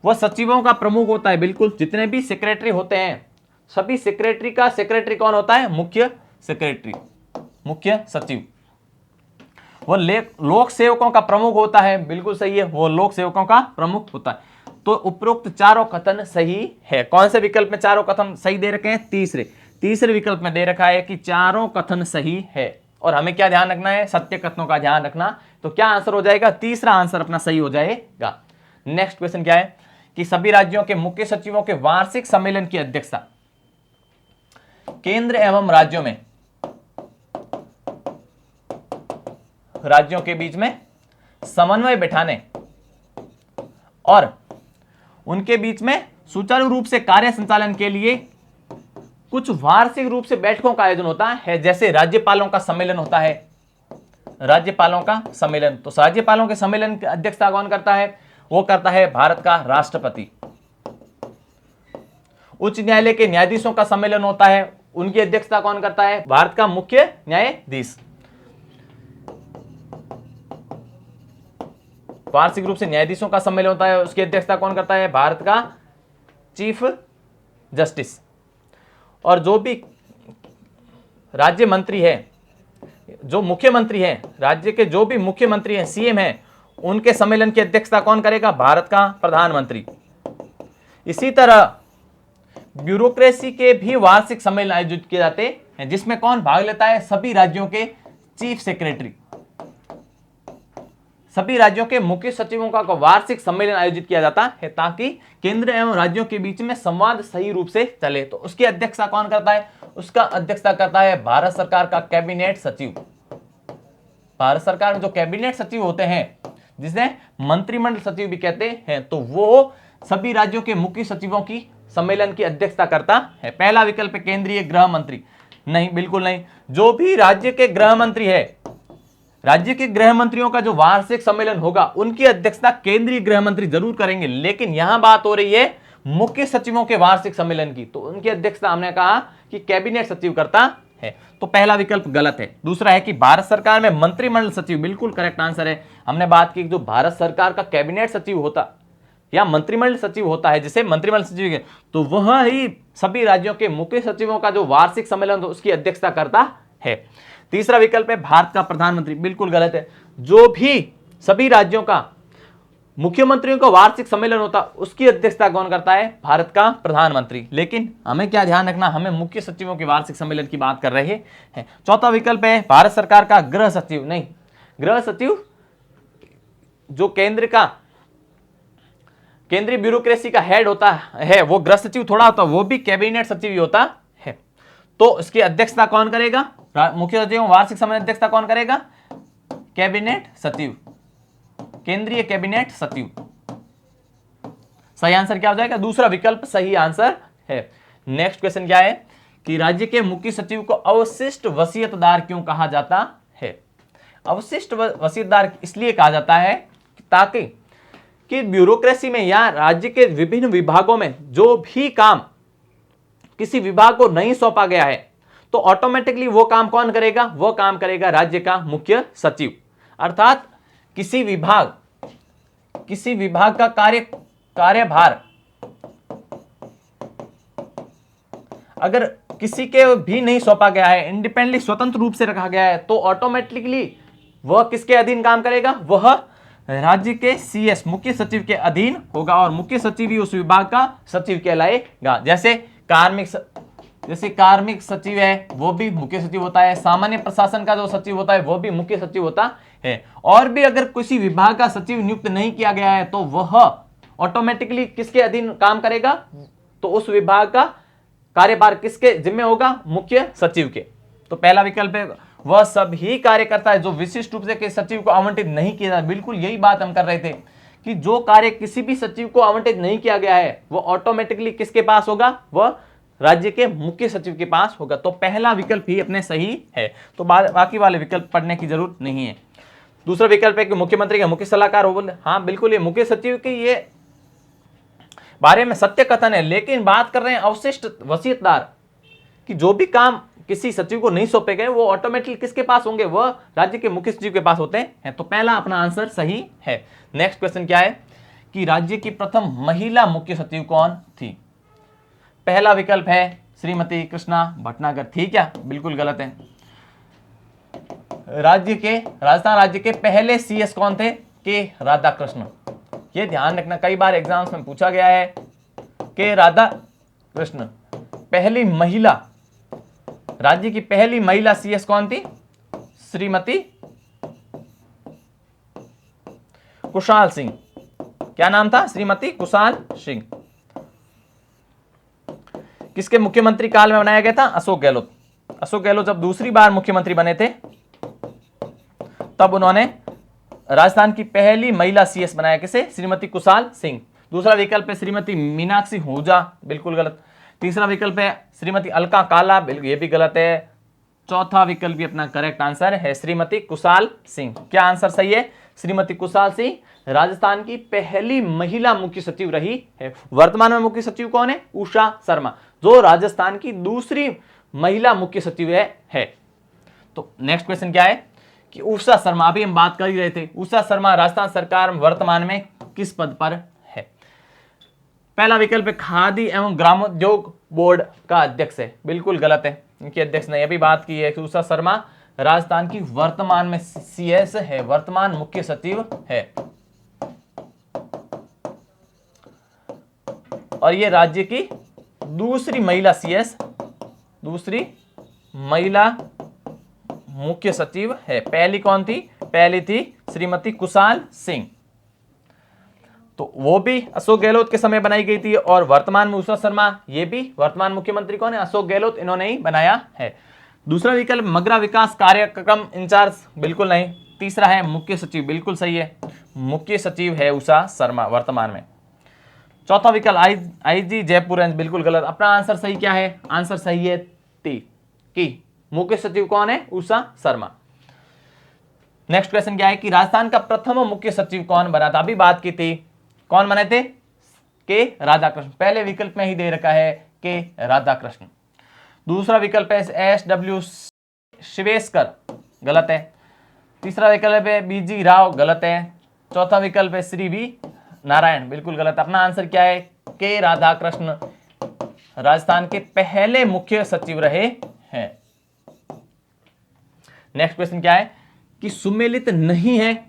वह सचिवों का प्रमुख होता है, बिल्कुल जितने भी सेक्रेटरी होते हैं सभी सेक्रेटरी का सेक्रेटरी कौन होता है? मुख्य सेक्रेटरी, मुख्य सचिव। वह लोक सेवकों का प्रमुख होता है, बिल्कुल सही है, वो लोक सेवकों का प्रमुख होता है। तो उपरोक्त चारों कथन सही है। कौन से विकल्प में चारों कथन सही दे रखे हैं? तीसरे विकल्प में दे रखा है कि चारों कथन सही है। और हमें क्या ध्यान रखना है? सत्य कथनों का ध्यान रखना। तो क्या आंसर हो जाएगा? तीसरा आंसर अपना सही हो जाएगा। नेक्स्ट क्वेश्चन क्या है कि सभी राज्यों के मुख्य सचिवों के वार्षिक सम्मेलन की अध्यक्षता केंद्र एवं राज्यों के बीच में समन्वय बिठाने और उनके बीच में सुचारू रूप से कार्य संचालन के लिए कुछ वार्षिक रूप से बैठकों का आयोजन होता है। जैसे राज्यपालों का सम्मेलन होता है, राज्यपालों का सम्मेलन। तो राज्यपालों के सम्मेलन की अध्यक्षता कौन करता है? वो करता है भारत का राष्ट्रपति। उच्च न्यायालय के न्यायाधीशों का सम्मेलन होता है, उनकी अध्यक्षता कौन करता है? भारत का मुख्य न्यायाधीश। वार्षिक रूप से न्यायाधीशों का सम्मेलन होता है, उसकी अध्यक्षता कौन करता है? भारत का चीफ जस्टिस। और जो भी राज्य मंत्री है, जो मुख्यमंत्री है, राज्य के जो भी मुख्यमंत्री हैं, सीएम हैं, उनके सम्मेलन की अध्यक्षता कौन करेगा? भारत का प्रधानमंत्री। इसी तरह ब्यूरोक्रेसी के भी वार्षिक सम्मेलन आयोजित किए जाते हैं, जिसमें कौन भाग लेता है? सभी राज्यों के चीफ सेक्रेटरी। सभी राज्यों के मुख्य सचिवों का वार्षिक सम्मेलन आयोजित किया जाता है ताकि केंद्र एवं राज्यों के बीच में संवाद सही रूप से चले। तो उसकी अध्यक्षता कौन करता है? उसका अध्यक्षता करता है भारत सरकार का कैबिनेट सचिव। भारत सरकार में जो कैबिनेट सचिव होते हैं, जिसे मंत्रिमंडल सचिव भी कहते हैं, तो वो सभी राज्यों के मुख्य सचिवों की सम्मेलन की अध्यक्षता करता है। पहला विकल्प केंद्रीय गृह मंत्री, नहीं, बिल्कुल नहीं। जो भी राज्य के गृह मंत्री है, राज्य के गृह मंत्रियों का जो वार्षिक सम्मेलन होगा उनकी अध्यक्षता केंद्रीय गृह मंत्री जरूर करेंगे, लेकिन यहां बात हो रही है मुख्य सचिवों के वार्षिक सम्मेलन की, तो उनकी अध्यक्षता हमने कहा कि कैबिनेट सचिव करता है। तो पहला विकल्प गलत है। दूसरा है कि भारत सरकार में मंत्रिमंडल सचिव, बिल्कुल करेक्ट आंसर है। हमने बात की जो भारत सरकार का कैबिनेट सचिव होता या मंत्रिमंडल सचिव होता है, जिसे मंत्रिमंडल सचिव, तो वह ही सभी राज्यों के मुख्य सचिवों का जो वार्षिक सम्मेलन हो उसकी अध्यक्षता करता है। तीसरा विकल्प है भारत का प्रधानमंत्री, बिल्कुल गलत है। जो भी सभी राज्यों का मुख्यमंत्रियों का वार्षिक सम्मेलन होता उसकी अध्यक्षता कौन करता है? भारत का प्रधानमंत्री। लेकिन हमें क्या ध्यान रखना, हमें मुख्य सचिवों के वार्षिक सम्मेलन की बात कर रहे हैं। चौथा विकल्प है भारत सरकार का गृह सचिव, नहीं, गृह सचिव जो केंद्रीय ब्यूरोक्रेसी का हेड होता है वो गृह सचिव थोड़ा होता, वो भी कैबिनेट सचिव ही होता है। तो इसकी अध्यक्षता कौन करेगा? मुख्य सचिव वार्षिक सम्मेलन अध्यक्षता कौन करेगा? कैबिनेट सचिव, केंद्रीय कैबिनेट सचिव। सही आंसर क्या हो जाएगा? दूसरा विकल्प सही आंसर है। नेक्स्ट क्वेश्चन क्या है कि राज्य के मुख्य सचिव को अवशिष्ट वसीयतदार क्यों कहा जाता है? अवशिष्ट वसीयतदार इसलिए कहा जाता है ताकि कि ब्यूरोक्रेसी में या राज्य के विभिन्न विभागों में जो भी काम किसी विभाग को नहीं सौंपा गया है तो ऑटोमेटिकली वो काम कौन करेगा? वो काम करेगा राज्य का मुख्य सचिव। अर्थात किसी विभाग का कार्यभार अगर किसी के भी नहीं सौंपा गया है, इंडिपेंडेंटली स्वतंत्र रूप से रखा गया है, तो ऑटोमेटिकली वह किसके अधीन काम करेगा? वह राज्य के सीएस मुख्य सचिव के अधीन होगा और मुख्य सचिव ही उस विभाग का सचिव कहलाएगा। जैसे कार्मिक सचिव है वो भी मुख्य सचिव होता है, सामान्य प्रशासन का जो सचिव होता है वो भी मुख्य सचिव होता है। और भी अगर किसी विभाग का सचिव नियुक्त नहीं किया गया है तो वह ऑटोमेटिकली किसके अधीन काम करेगा? तो उस विभाग का कार्यभार किसके जिम्मे होगा? मुख्य सचिव के। तो पहला विकल्प है वह सभी कार्य करता है जो विशिष्ट रूप से किसी सचिव को आवंटित नहीं किया जाता। बिल्कुल यही बात हम कर रहे थे कि जो कार्य किसी भी सचिव को आवंटित नहीं किया गया है वो ऑटोमेटिकली किसके पास होगा? वह राज्य के मुख्य सचिव के पास होगा। तो पहला विकल्प ही अपने सही है, तो बाकी वाले विकल्प पढ़ने की जरूरत नहीं है। दूसरा विकल्प है कि मुख्यमंत्री का मुख्य सलाहकार हो। बोले हाँ बिल्कुल, ये मुख्य सचिव की ये बारे में सत्य कथन है, लेकिन बात कर रहे हैं अवशिष्ट वसीयतदार कि जो भी काम किसी सचिव को नहीं सौंपे गए वो ऑटोमेटिकली किसके पास होंगे, वह राज्य के मुख्य सचिव के पास होते हैं। तो पहला अपना आंसर सही है। नेक्स्ट क्वेश्चन क्या है कि राज्य की प्रथम महिला मुख्य सचिव कौन थी? पहला विकल्प है श्रीमती कृष्णा भटनागर थी क्या? बिल्कुल गलत है। राजस्थान राज्य के पहले सीएस कौन थे? के राधाकृष्ण। ये ध्यान रखना, कई बार एग्जाम्स में पूछा गया है। के राधाकृष्ण पहली महिला, राज्य की पहली महिला सीएस कौन थी? श्रीमती कुशाल सिंह। क्या नाम था? श्रीमती कुशाल सिंह। किसके मुख्यमंत्री काल में बनाया गया था? अशोक गहलोत। अशोक गहलोत जब दूसरी बार मुख्यमंत्री बने थे तब उन्होंने राजस्थान की पहली महिला सीएस बनाया। किसे? श्रीमती कुशाल सिंह। दूसरा विकल्प है श्रीमती मीनाक्षी हुजा। बिल्कुल गलत। तीसरा विकल्प है श्रीमती अलका काला। बिल्कुल ये भी गलत है। चौथा विकल्प भी अपना करेक्ट आंसर है श्रीमती कुशाल सिंह। क्या आंसर सही है? श्रीमती कुशाल सिंह राजस्थान की पहली महिला मुख्य सचिव रही है। वर्तमान में मुख्य सचिव कौन है? उषा शर्मा, जो राजस्थान की दूसरी महिला मुख्य सचिव है। तो नेक्स्ट क्वेश्चन क्या है कि उषा शर्मा, अभी हम बात कर ही रहे थे, उषा शर्मा राजस्थान सरकार वर्तमान में किस पद पर है? पहला विकल्प है खादी एवं ग्रामोद्योग बोर्ड का अध्यक्ष है। बिल्कुल गलत है, इनके अध्यक्ष नहीं। अभी बात की है कि उषा शर्मा राजस्थान की वर्तमान में सीएस है, वर्तमान मुख्य सचिव है, और ये राज्य की दूसरी महिला सीएस, दूसरी महिला मुख्य सचिव है। पहली कौन थी? पहली थी श्रीमती कुशाल सिंह, तो वो भी अशोक गहलोत के समय बनाई गई थी। और वर्तमान में उषा शर्मा, ये भी वर्तमान मुख्यमंत्री कौन है? अशोक गहलोत, इन्होंने ही बनाया है। दूसरा विकल्प मगरा विकास कार्यक्रम इंचार्ज। बिल्कुल नहीं। तीसरा है मुख्य सचिव। बिल्कुल सही है, मुख्य सचिव है उषा शर्मा वर्तमान में। चौथा विकल्प आईजी जयपुर रेंज। बिल्कुल गलत। अपना आंसर सही क्या है? आंसर सही है टी की मुख्य सचिव कौन है? उषा शर्मा। नेक्स्ट क्वेश्चन क्या है कि राजस्थान का प्रथम मुख्य सचिव कौन बना था? अभी बात की थी, कौन बने थे? के राधाकृष्ण। पहले विकल्प में ही दे रखा है के राधाकृष्ण। दूसरा विकल्प है एस.डब्ल्यू. शिवेशकर। गलत है। तीसरा विकल्प है बीजी राव। गलत है। चौथा विकल्प है श्री वी नारायण। बिल्कुल गलत। अपना आंसर क्या है? के राधाकृष्ण राजस्थान के पहले मुख्य सचिव रहे हैं। नेक्स्ट क्वेश्चन क्या है कि सुमेलित नहीं है,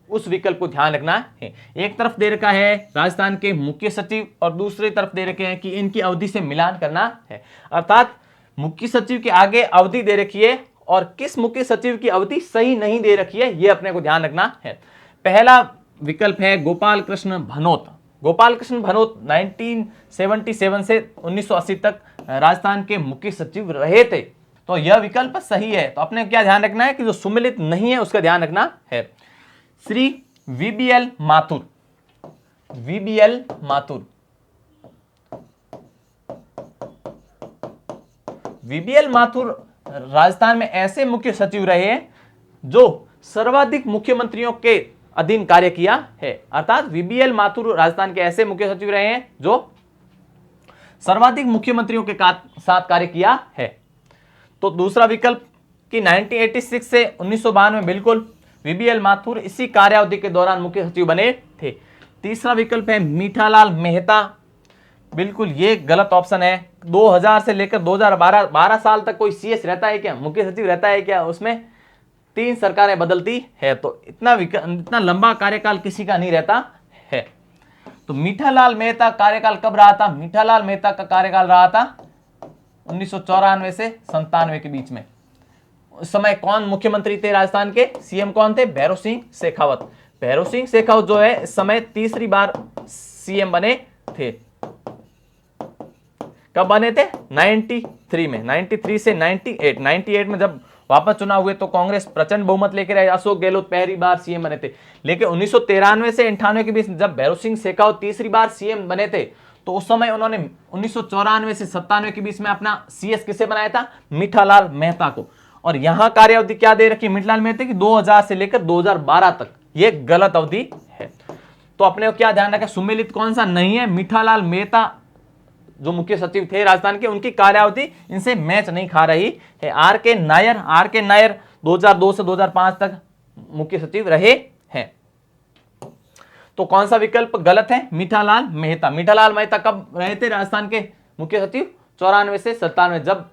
उस विकल्प को ध्यान रखना है। एक तरफ दे रखा है राजस्थान के मुख्य सचिव और दूसरी तरफ दे रखे हैं कि इनकी अवधि से मिलान करना है, अर्थात मुख्य सचिव के आगे अवधि दे रखी है और किस मुख्य सचिव की अवधि सही नहीं दे रखी है, यह अपने को ध्यान रखना है। पहला विकल्प है गोपाल कृष्ण भनोत। गोपाल कृष्ण भनोत 1977 से 1980 तक राजस्थान के मुख्य सचिव रहे थे, तो यह विकल्प सही है। तो अपने क्या ध्यान रखना है कि जो सुमेलित नहीं है उसका ध्यान रखना है। Shri VBL Mathur. VBL Mathur. VBL Mathur Rajasthan में ऐसे मुख्य सचिव रहे हैं जो सर्वाधिक मुख्यमंत्रियों के अधीन कार्य किया है, अर्थात वीबीएल माथुर राजस्थान के ऐसे मुख्य सचिव रहे हैं जो सर्वाधिक मुख्यमंत्रियों के साथ कार्य किया है। तो दूसरा विकल्प कि 1986 से 1992 बिल्कुल वीबीएल माथुर इसी कार्यावधि के दौरान मुख्य सचिव बने थे। तीसरा विकल्प है मीठालाल मेहता। बिल्कुल ये गलत ऑप्शन है। 2000 से लेकर 2012 साल तक कोई सीएस रहता है क्या, मुख्य सचिव रहता है क्या? उसमें 3 सरकारें बदलती है, तो इतना लंबा कार्यकाल किसी का नहीं रहता है। तो मीठालाल मेहता कार्यकाल कब रहा था? मीठालाल मेहता का कार्यकाल रहा था 1994 से 97 के बीच में। उस समय कौन मुख्यमंत्री थे राजस्थान के? सीएम कौन थे? भैरव सिंह शेखावत। भैरव सिंह शेखावत जो है इस समय तीसरी बार सीएम बने थे। कब बने थे? 93 में। 93 से 98 में जब वापस चुनाव हुए तो कांग्रेस प्रचंड बहुमत लेकर आई। अशोक गहलोत पहली बार सीएम बने थे। लेकिन 1993 से 98 के बीच जब भैरव सिंह शेखावत तीसरी बार सीएम बने थे तो उस समय उन्होंने 1994 से 97 के बीच में अपना सीएस किसे बनाया था? मीठालाल मेहता को। और यहां कार्य अवधि क्या दे रखी मीठालाल मेहता की 2000 से लेकर 2012 तक, ये गलत अवधि है। तो अपने को क्या ध्यान रखा, सुमेलित कौन सा नहीं है, मीठालाल मेहता जो मुख्य सचिव थे राजस्थान के, उनकी कार्यावधि इनसे मैच नहीं खा रही है। आर के नायर 2002 से 2005 तक मुख्य सचिव रहे हैं। तो कौन सा विकल्प गलत है, मीठालाल मेहता कब रहे थे राजस्थान के मुख्य सचिव, 94 से 97, जब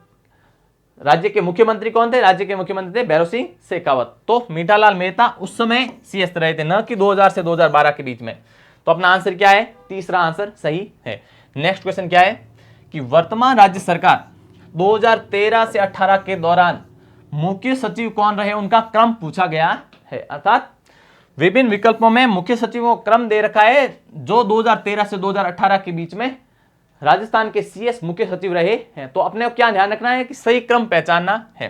राज्य के मुख्यमंत्री कौन थे, राज्य के मुख्यमंत्री थे भैरव सिंह शेखावत। तो मीठालाल मेहता उस समय सीएस रहे थे, न कि 2000 से 2012 के बीच में। तो अपना आंसर क्या है, तीसरा आंसर सही है। नेक्स्ट क्वेश्चन क्या है कि वर्तमान राज्य सरकार 2013 से 18 के दौरान मुख्य सचिव कौन रहे, उनका क्रम पूछा गया है। अर्थात विभिन्न विकल्पों में मुख्य सचिवों का क्रम दे रखा है, जो 2013 से 2018 के बीच में राजस्थान के सीएस मुख्य सचिव रहे हैं। तो अपने को क्या ध्यान रखना है कि सही क्रम पहचानना है।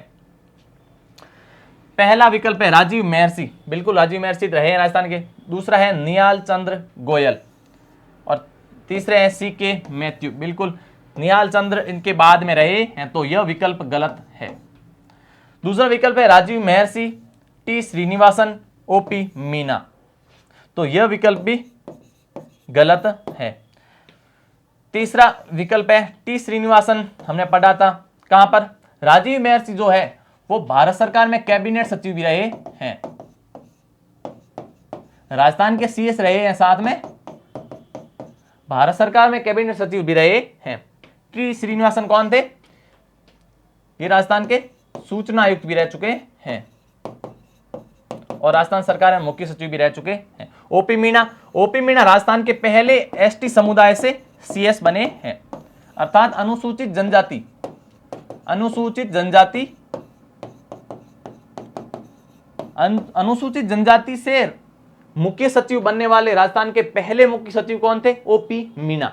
पहला विकल्प है राजीव महर्षि, बिल्कुल राजीव महर्षि रहे हैं राजस्थान के। दूसरा है निहाल चंद्र गोयल और तीसरे हैं सी के मैथ्यू, बिल्कुल निहाल चंद्र इनके बाद में रहे हैं, तो यह विकल्प गलत है। दूसरा विकल्प है राजीव महर्षि, टी श्रीनिवासन, ओपी मीना, तो यह विकल्प भी गलत है। तीसरा विकल्प है टी श्रीनिवासन, हमने पढ़ा था कहां पर, राजीव महर्षि जो है वो भारत सरकार में कैबिनेट सचिव भी रहे हैं, राजस्थान के सीएस रहे हैं, साथ में भारत सरकार में कैबिनेट सचिव भी रहे हैं। टी श्रीनिवासन कौन थे, ये राजस्थान के सूचना आयुक्त भी रह चुके हैं और राजस्थान सरकार में मुख्य सचिव भी रह चुके हैं। ओपी मीणा राजस्थान के पहले एसटी समुदाय से सीएस बने हैं, अर्थात अनुसूचित जनजाति से मुख्य सचिव बनने वाले राजस्थान के पहले मुख्य सचिव कौन थे, ओपी मीणा,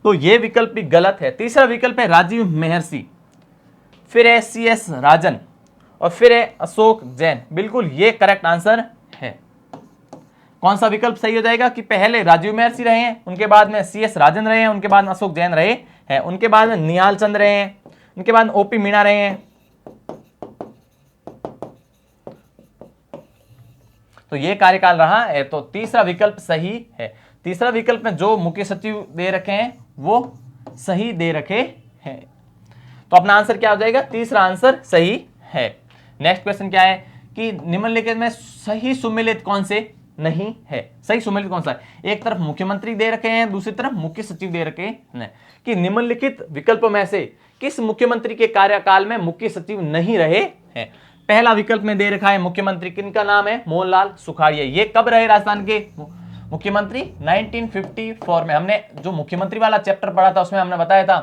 तो यह विकल्प भी गलत है। तीसरा विकल्प है राजीव महर्षि, फिर है सीएस राजन और फिर है अशोक जैन, बिल्कुल ये करेक्ट आंसर है। कौन सा विकल्प सही हो जाएगा कि पहले राजीव महर्षि रहे हैं, उनके बाद में सीएस राजन रहे हैं, उनके बाद में अशोक जैन रहे हैं, उनके बाद में निहाल चंद्र रहे हैं, उनके बाद ओपी मीणा रहे हैं, तो ये कार्यकाल रहा है। तो तीसरा विकल्प सही है। तीसरा विकल्प में जो मुख्य सचिव दे रखे हैं वो सही दे रखे हैं, तो अपना आंसर क्या हो जाएगा, तीसरा आंसर सही है। नेक्स्ट क्वेश्चन क्या है कि निम्नलिखित में सही सुमेलित कौन से नहीं है, सही सुमेलित कौन सा है, एक तरफ मुख्यमंत्री दे रखे हैं, दूसरी तरफ मुख्य सचिव दे रखे हैं, कि निम्नलिखित विकल्पों में से किस मुख्यमंत्री के कार्यकाल में मुख्य सचिव नहीं रहे हैं। पहला विकल्प में दे रखा है मुख्यमंत्री, किनका नाम है, मोहनलाल सुखाड़िया। ये कब रहे राजस्थान के मुख्यमंत्री, 1954 में। हमने जो मुख्यमंत्री वाला चैप्टर पढ़ा था उसमें हमने बताया था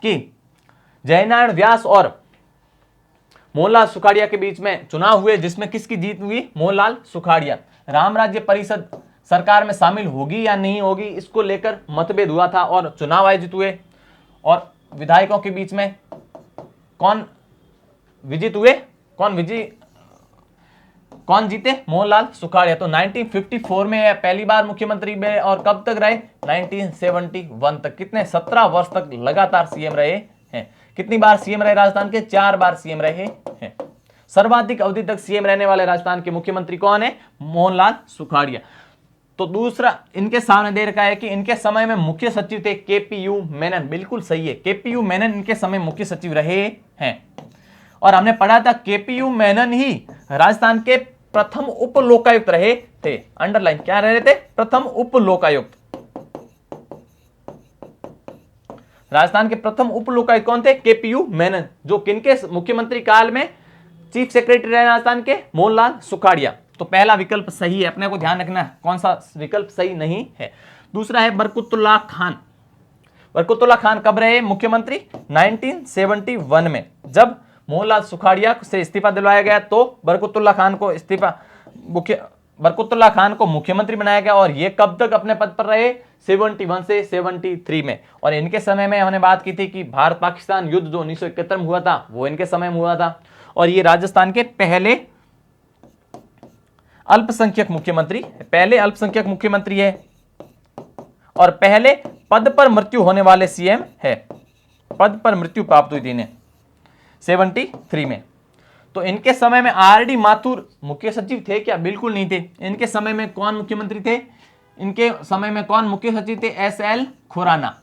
कि जयनारायण व्यास और मोहनलाल सुखाड़िया के बीच में चुनाव हुए, जिसमें किसकी जीत हुई, मोहनलाल सुखाड़िया। राम राज्य परिषद सरकार में शामिल होगी या नहीं होगी, इसको लेकर मतभेद हुआ था और चुनाव आयोजित हुए और विधायकों के बीच में कौन विजित हुए, कौन जीते, मोहनलाल सुखाड़िया। तो 1954 में पहली बार मुख्यमंत्री में और कब तक रहे, 1971 तक। कितने, 17 वर्ष तक लगातार सीएम रहे हैं। कितनी बार सीएम रहे राजस्थान के, 4 बार सीएम रहे हैं। सर्वाधिक अवधि तक सीएम रहने वाले राजस्थान के मुख्यमंत्री कौन है, मोहनलाल सुखाड़िया। तो दूसरा इनके सामने दे रखा है कि इनके समय में मुख्य सचिव थे केपीयू मेनन, बिल्कुल सही है, केपीयू मेनन इनके समय मुख्य सचिव रहे हैं। और हमने पढ़ा था केपीयू मेनन ही राजस्थान के प्रथम उप लोकायुक्त रहे थे। अंडरलाइन क्या रहे थे, प्रथम उप लोकायुक्त। राजस्थान के प्रथम उप लोकायुक्त कौन थे, केपीयू मेनन, जो किनके मुख्यमंत्री काल में चीफ सेक्रेटरी रहे राजस्थान के, मोहनलाल सुखाड़िया। तो पहला विकल्प सही है, अपने को ध्यान रखना है कौन सा विकल्प सही नहीं है। दूसरा है बरकतुल्लाह खान। बरकतुल्लाह खान कब रहे मुख्यमंत्री, 1971 में। जब मोहनलाल सुखाड़िया से इस्तीफा दिलवाया गया तो बरकतुल्लाह खान को मुख्यमंत्री बनाया गया और ये कब तक अपने पद पर रहे, 71 से 73 में। और इनके समय में हमने बात की थी कि भारत पाकिस्तान युद्ध जो 1971 में हुआ था वो इनके समय में हुआ था और ये राजस्थान के पहले अल्पसंख्यक मुख्यमंत्री है और पहले पद पर मृत्यु होने वाले सीएम है, पद पर मृत्यु प्राप्त हुई थी इन्हें। 1973 में। तो इनके समय में आर.डी. माथुर मुख्य सचिव थे क्या? बिल्कुल नहीं थे। इनके समय में कौन मुख्यमंत्री थे? इनके समय में कौन मुख्य सचिव थे? एस.एल. खुराना।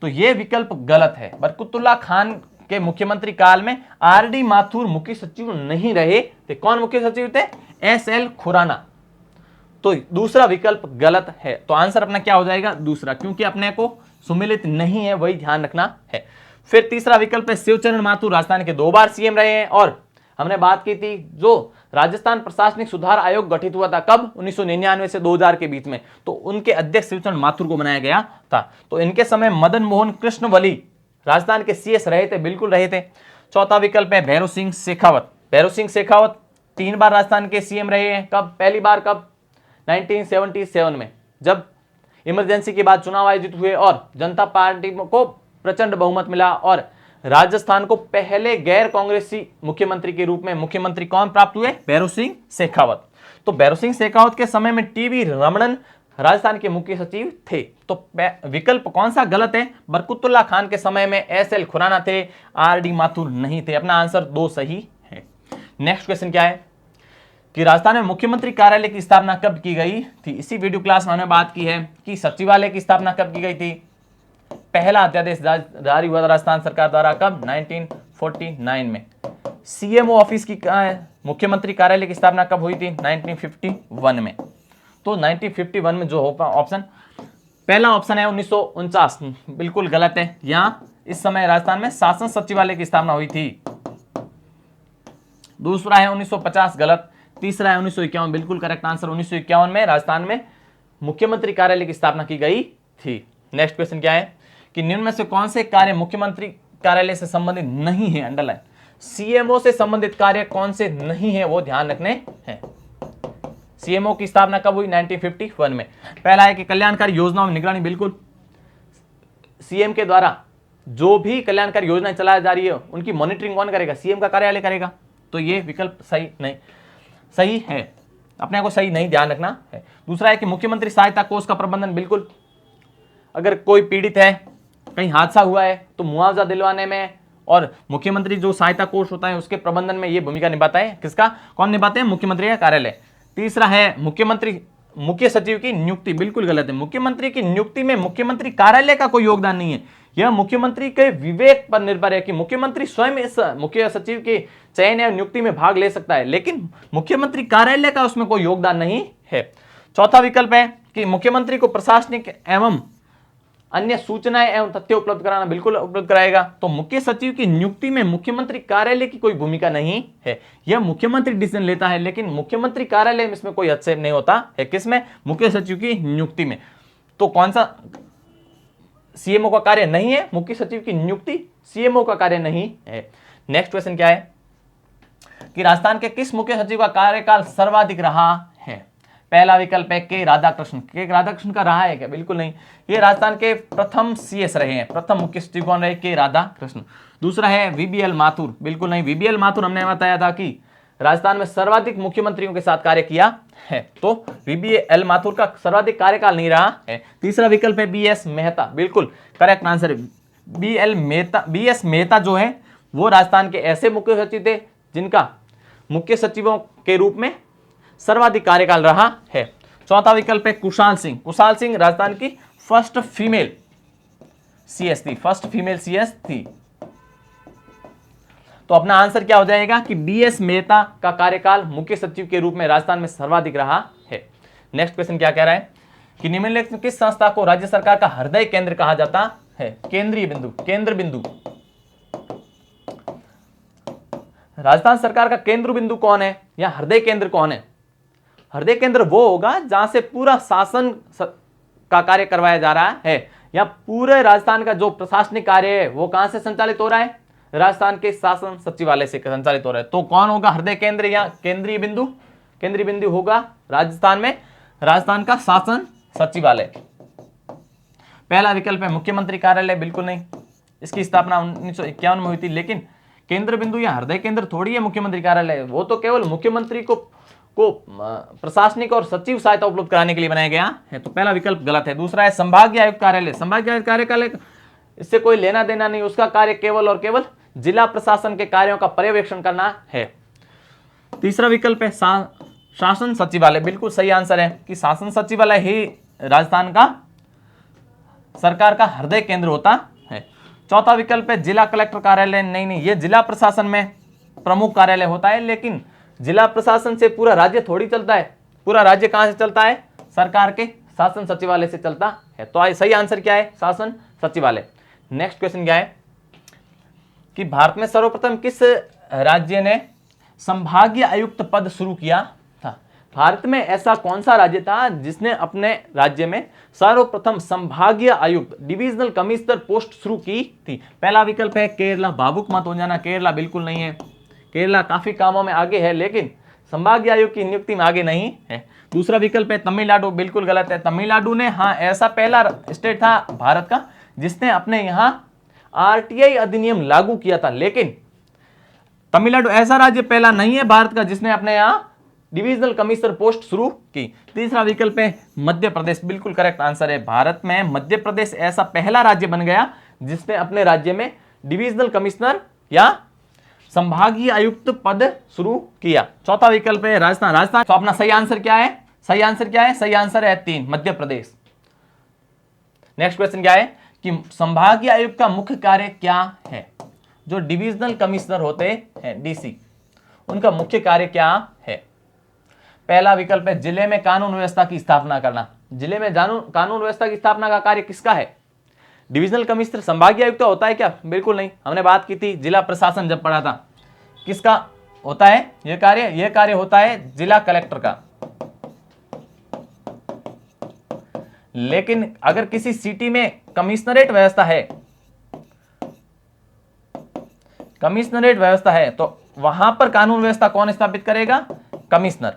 तो ये विकल्प गलत है। बरकतुल्लाह खान के मुख्यमंत्री काल में आर.डी. माथुर मुख्य सचिव नहीं रहे थे। कौन मुख्य सचिव थे? एस.एल. खुराना। तो दूसरा विकल्प गलत है। तो आंसर अपना क्या हो जाएगा? दूसरा, क्योंकि अपने को सुमेलित नहीं है, वही ध्यान रखना है। फिर तीसरा विकल्प है शिवचरण माथुर राजस्थान के 2 बार सीएम रहे हैं। और हमने बात की थी जो राजस्थान प्रशासनिक सुधार आयोग गठित हुआ था कब? 1999 से 2000 के बीच में। तो उनके अध्यक्ष शिवचरण माथुर को बनाया गया था। तो इनके समय मदन मोहन कृष्णवली राजस्थान के सीएस रहे थे? बिल्कुल रहे थे। चौथा विकल्प है भैरव सिंह शेखावत। भैरव सिंह शेखावत 3 बार राजस्थान के सीएम रहे हैं। कब? पहली बार कब? 1977 में, जब इमरजेंसी के बाद चुनाव आयोजित हुए और जनता पार्टी को प्रचंड बहुमत मिला और राजस्थान को पहले गैर कांग्रेसी मुख्यमंत्री के रूप में मुख्यमंत्री कौन प्राप्त हुए? भैरव सिंह शेखावत। तो भैरव सिंह शेखावत के समय में टी.वी. रमणन राजस्थान के मुख्य सचिव थे। तो विकल्प कौन सा गलत है? बरकतुल्लाह खान के समय में एस.एल. खुराना थे, आर.डी. माथुर नहीं थे। अपना आंसर 2 सही है। नेक्स्ट क्वेश्चन क्या है कि राजस्थान में मुख्यमंत्री कार्यालय की स्थापना कब की गई थी? इसी वीडियो क्लास में हमने बात की है कि सचिवालय की स्थापना कब की गई थी। पहला अध्यादेश जारी हुआ था राजस्थान सरकार द्वारा कब? 1949 में। सीएमओ ऑफिस की मुख्यमंत्री कार्यालय की स्थापना कब हुई थी? 1951 में। तो 1951 में जो होगा ऑप्शन, पहला ऑप्शन है 1949, बिल्कुल गलत है। यहाँ इस समय राजस्थान में शासन सचिवालय की स्थापना हुई थी। दूसरा है 1950, गलत। तीसरा है 1951, बिल्कुल करेक्ट आंसर। 1951 में राजस्थान में मुख्यमंत्री कार्यालय की स्थापना की गई थी। नेक्स्ट क्वेश्चन क्या है कि निम्न में से कौन से कार्य मुख्यमंत्री कार्यालय से संबंधित नहीं है? अंडरलाइन। सीएमओ से संबंधित कार्य कौन से नहीं है वो ध्यान रखने हैं। सीएमओ की स्थापना कब हुई? 1951 में। पहला है कि कल्याणकारी योजनाओं में निगरानी, बिल्कुल। सीएम के द्वारा जो भी कल्याणकारी योजनाएं चलाई जा रही है उनकी मॉनिटरिंग कौन करेगा? सीएम का कार्यालय करेगा। तो ये विकल्प सही नहीं, सही है, अपने को सही नहीं ध्यान रखना है। दूसरा है कि मुख्यमंत्री सहायता कोष का प्रबंधन, बिल्कुल। अगर कोई पीड़ित है, कहीं हादसा हुआ है तो मुआवजा दिलवाने में और मुख्यमंत्री जो सहायता कोष होता है उसके प्रबंधन में ये भूमिका निभाता है। किसका? कौन निभाते हैं? मुख्यमंत्री का कार्यालय। तीसरा है मुख्य सचिव की नियुक्ति, बिल्कुल गलत है। मुख्यमंत्री की नियुक्ति में मुख्यमंत्री कार्यालय का कोई योगदान नहीं है। यह मुख्यमंत्री के विवेक पर निर्भर है कि मुख्यमंत्री स्वयं इस मुख्य सचिव के चयन या नियुक्ति में भाग ले सकता है, लेकिन मुख्यमंत्री कार्यालय का उसमें कोई योगदान नहीं है। चौथा विकल्प है कि मुख्यमंत्री को प्रशासनिक एवं अन्य सूचनाएं एवं तथ्य उपलब्ध कराना, बिल्कुल उपलब्ध कराएगा। तो मुख्य सचिव की नियुक्ति में मुख्यमंत्री कार्यालय की कोई भूमिका नहीं है। यह मुख्यमंत्री डिसीजन लेता है, लेकिन मुख्यमंत्री कार्यालय में इसमें कोई हस्तक्षेप नहीं होता है। किसमें? मुख्य सचिव की नियुक्ति में। तो कौन सा सीएमओ का कार्य नहीं है? मुख्य सचिव की नियुक्ति सीएमओ का कार्य नहीं है। नेक्स्ट क्वेश्चन क्या है कि राजस्थान के किस मुख्य सचिव का कार्यकाल सर्वाधिक रहा है? पहला विकल्प है के राधाकृष्ण। के राधाकृष्ण का रहा है क्या? बिल्कुल नहीं। ये राजस्थान के प्रथम सीएस रहे हैं। प्रथम मुख्य सचिव कौन रहे? के राधाकृष्ण। दूसरा है वीबीएल माथुर, बिल्कुल नहीं। वीबीएल माथुर हमने बताया था कि राजस्थान में सर्वाधिक मुख्यमंत्रियों के साथ कार्य किया है, तो वीबीएल माथुर का सर्वाधिक कार्यकाल नहीं रहा है। तीसरा विकल्प है बीएस मेहता, बिल्कुल करेक्ट आंसर है बीएस मेहता जो है वो राजस्थान के ऐसे मुख्य सचिव थे जिनका मुख्य सचिवों के रूप में सर्वाधिक कार्यकाल रहा है। चौथा विकल्प है कुशाल सिंह। कुशाल सिंह राजस्थान की फर्स्ट फीमेल सीएस थी, फर्स्ट फीमेल सीएस थी। तो अपना आंसर क्या हो जाएगा कि बीएस मेहता का कार्यकाल मुख्य सचिव के रूप में राजस्थान में सर्वाधिक रहा है। नेक्स्ट क्वेश्चन क्या कह रहा है कि निम्नलिखित में किस संस्था को राज्य सरकार का हृदय केंद्र कहा जाता है? केंद्रीय बिंदु, केंद्र बिंदु। राजस्थान सरकार का केंद्र बिंदु कौन है या हृदय केंद्र कौन है? हृदय केंद्र वो होगा जहां से पूरा शासन का कार्य करवाया जा रहा है, या पूरे राजस्थान का जो प्रशासनिक कार्य है वो कहां से संचालित हो रहा है? राजस्थान के शासन सचिवालय से संचालित हो रहा है। तो कौन होगा हृदय केंद्र या केंद्रीय बिंदु? केंद्रीय बिंदु होगा राजस्थान में राजस्थान का शासन सचिवालय। पहला विकल्प है मुख्यमंत्री कार्यालय, बिल्कुल नहीं। इसकी स्थापना 1951 में हुई थी, लेकिन केंद्र बिंदु या हृदय केंद्र थोड़ी है मुख्यमंत्री कार्यालय, वो तो केवल मुख्यमंत्री को प्रशासनिक और सचिव सहायता उपलब्ध कराने के लिए बनाया गया है। तो पहला विकल्प गलत है। दूसरा है संभागीय आयुक्त कार्यालय। संभागीय आयुक्त कार्यालय इससे कोई लेना देना नहीं, उसका कार्य केवल और केवल जिला प्रशासन के कार्यों का पर्यवेक्षण करना है। तीसरा विकल्प है शासन सचिवालय, बिल्कुल सही आंसर है कि शासन सचिवालय ही राजस्थान का सरकार का हृदय केंद्र होता है। चौथा विकल्प है जिला कलेक्टर कार्यालय, नहीं, ये जिला प्रशासन में प्रमुख कार्यालय होता है, लेकिन जिला प्रशासन से पूरा राज्य थोड़ी चलता है। पूरा राज्य कहां से चलता है? सरकार के शासन सचिवालय से चलता है। तो सही आंसर क्या है? शासन सचिवालय। नेक्स्ट क्वेश्चन क्या है कि भारत में सर्वप्रथम किस राज्य ने संभागीय आयुक्त पद शुरू किया था? भारत में ऐसा कौन सा राज्य था जिसने अपने राज्य में सर्वप्रथम संभागीय आयुक्त डिविजनल कमिश्नर पोस्ट शुरू की थी? पहला विकल्प है केरला, भावुक मत हो जाना, केरला बिल्कुल नहीं है। केरला काफी कामों में आगे है लेकिन संभागीय आयुक्त की नियुक्ति में आगे नहीं है। दूसरा विकल्प है तमिलनाडु, बिल्कुल गलत है। तमिलनाडु ने, हाँ, ऐसा पहला स्टेट था भारत का जिसने अपने यहां आरटीआई अधिनियम लागू किया था, लेकिन तमिलनाडु ऐसा राज्य पहला नहीं है भारत का जिसने अपने यहां डिविजनल कमिश्नर पोस्ट शुरू की। तीसरा विकल्प है मध्य प्रदेश, बिल्कुल करेक्ट आंसर है। भारत में मध्य प्रदेश ऐसा पहला राज्य बन गया जिसने अपने राज्य में डिविजनल कमिश्नर या संभागीय आयुक्त पद शुरू किया। चौथा विकल्प है राजस्थान। राजस्थान, तो अपना सही आंसर क्या है? सही आंसर क्या है? सही आंसर है 3, मध्य प्रदेश। नेक्स्ट क्वेश्चन क्या है कि संभागीय आयुक्त का मुख्य कार्य क्या है? जो डिविजनल कमिश्नर होते हैं, डीसी, उनका मुख्य कार्य क्या है? पहला विकल्प है जिले में कानून व्यवस्था की स्थापना करना। जिले में कानून व्यवस्था की स्थापना का कार्य किसका है? डिविजनल कमिश्नर संभागीय आयुक्त होता है क्या? बिल्कुल नहीं। हमने बात की थी जिला प्रशासन जब पढ़ा था, किसका होता है यह कार्य? यह कार्य होता है जिला कलेक्टर का। लेकिन अगर किसी सिटी में कमिश्नरेट व्यवस्था है, तो वहां पर कानून व्यवस्था कौन स्थापित करेगा? कमिश्नर।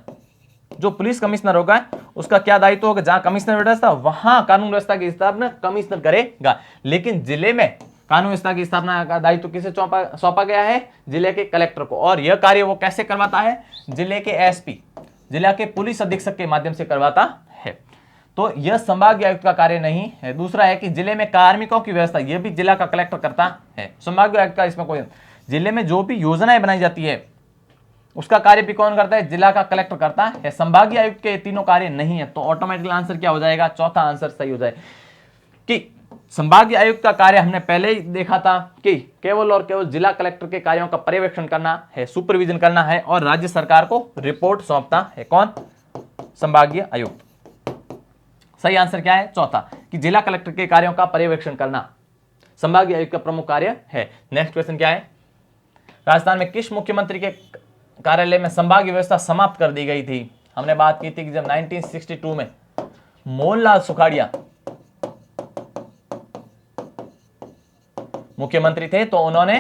जो पुलिस कमिश्नर होगा उसका क्या दायित्व होगा? जहां कमिश्नर व्यवस्था वहां कानून व्यवस्था की स्थापना कमिश्नर करेगा। लेकिन जिले में कानून व्यवस्था की स्थापना का दायित्व किसे सौंपा गया है? जिले के कलेक्टर को। और यह कार्य वो कैसे करवाता है? जिले के एसपी, जिला के पुलिस अधीक्षक के माध्यम से करवाता है। तो यह संभागीय आयुक्त का कार्य नहीं है। दूसरा है कि जिले में कार्मिकों की व्यवस्था, यह भी जिला का कलेक्टर करता है। संभागीय आयुक्त का इसमें कोई, जिले में जो भी योजनाएं बनाई जाती है उसका कार्य भी कौन करता है? जिला का कलेक्टर करता है। संभागीय आयुक्त के तीनों कार्य नहीं है। तो ऑटोमेटिकली आंसर क्या हो जाएगा? चौथा आंसर सही हो जाएगा कि संभागीय आयुक्त का कार्य हमने पहले ही देखा था कि केवल और केवल जिला कलेक्टर के कार्यों का पर्यवेक्षण करना है, सुपरविजन करना है और राज्य सरकार को रिपोर्ट सौंपता है। कौन? संभागीय आयुक्त। सही आंसर क्या है? चौथा, कि जिला कलेक्टर के कार्यों का पर्यवेक्षण करना संभागीय आयुक्त का प्रमुख कार्य है। नेक्स्ट क्वेश्चन क्या है? राजस्थान में किस मुख्यमंत्री के कार्यालय में संभागीय व्यवस्था समाप्त कर दी गई थी? हमने बात की थी कि जब 1962 में मोहनलाल सुखाड़िया मुख्यमंत्री थे तो उन्होंने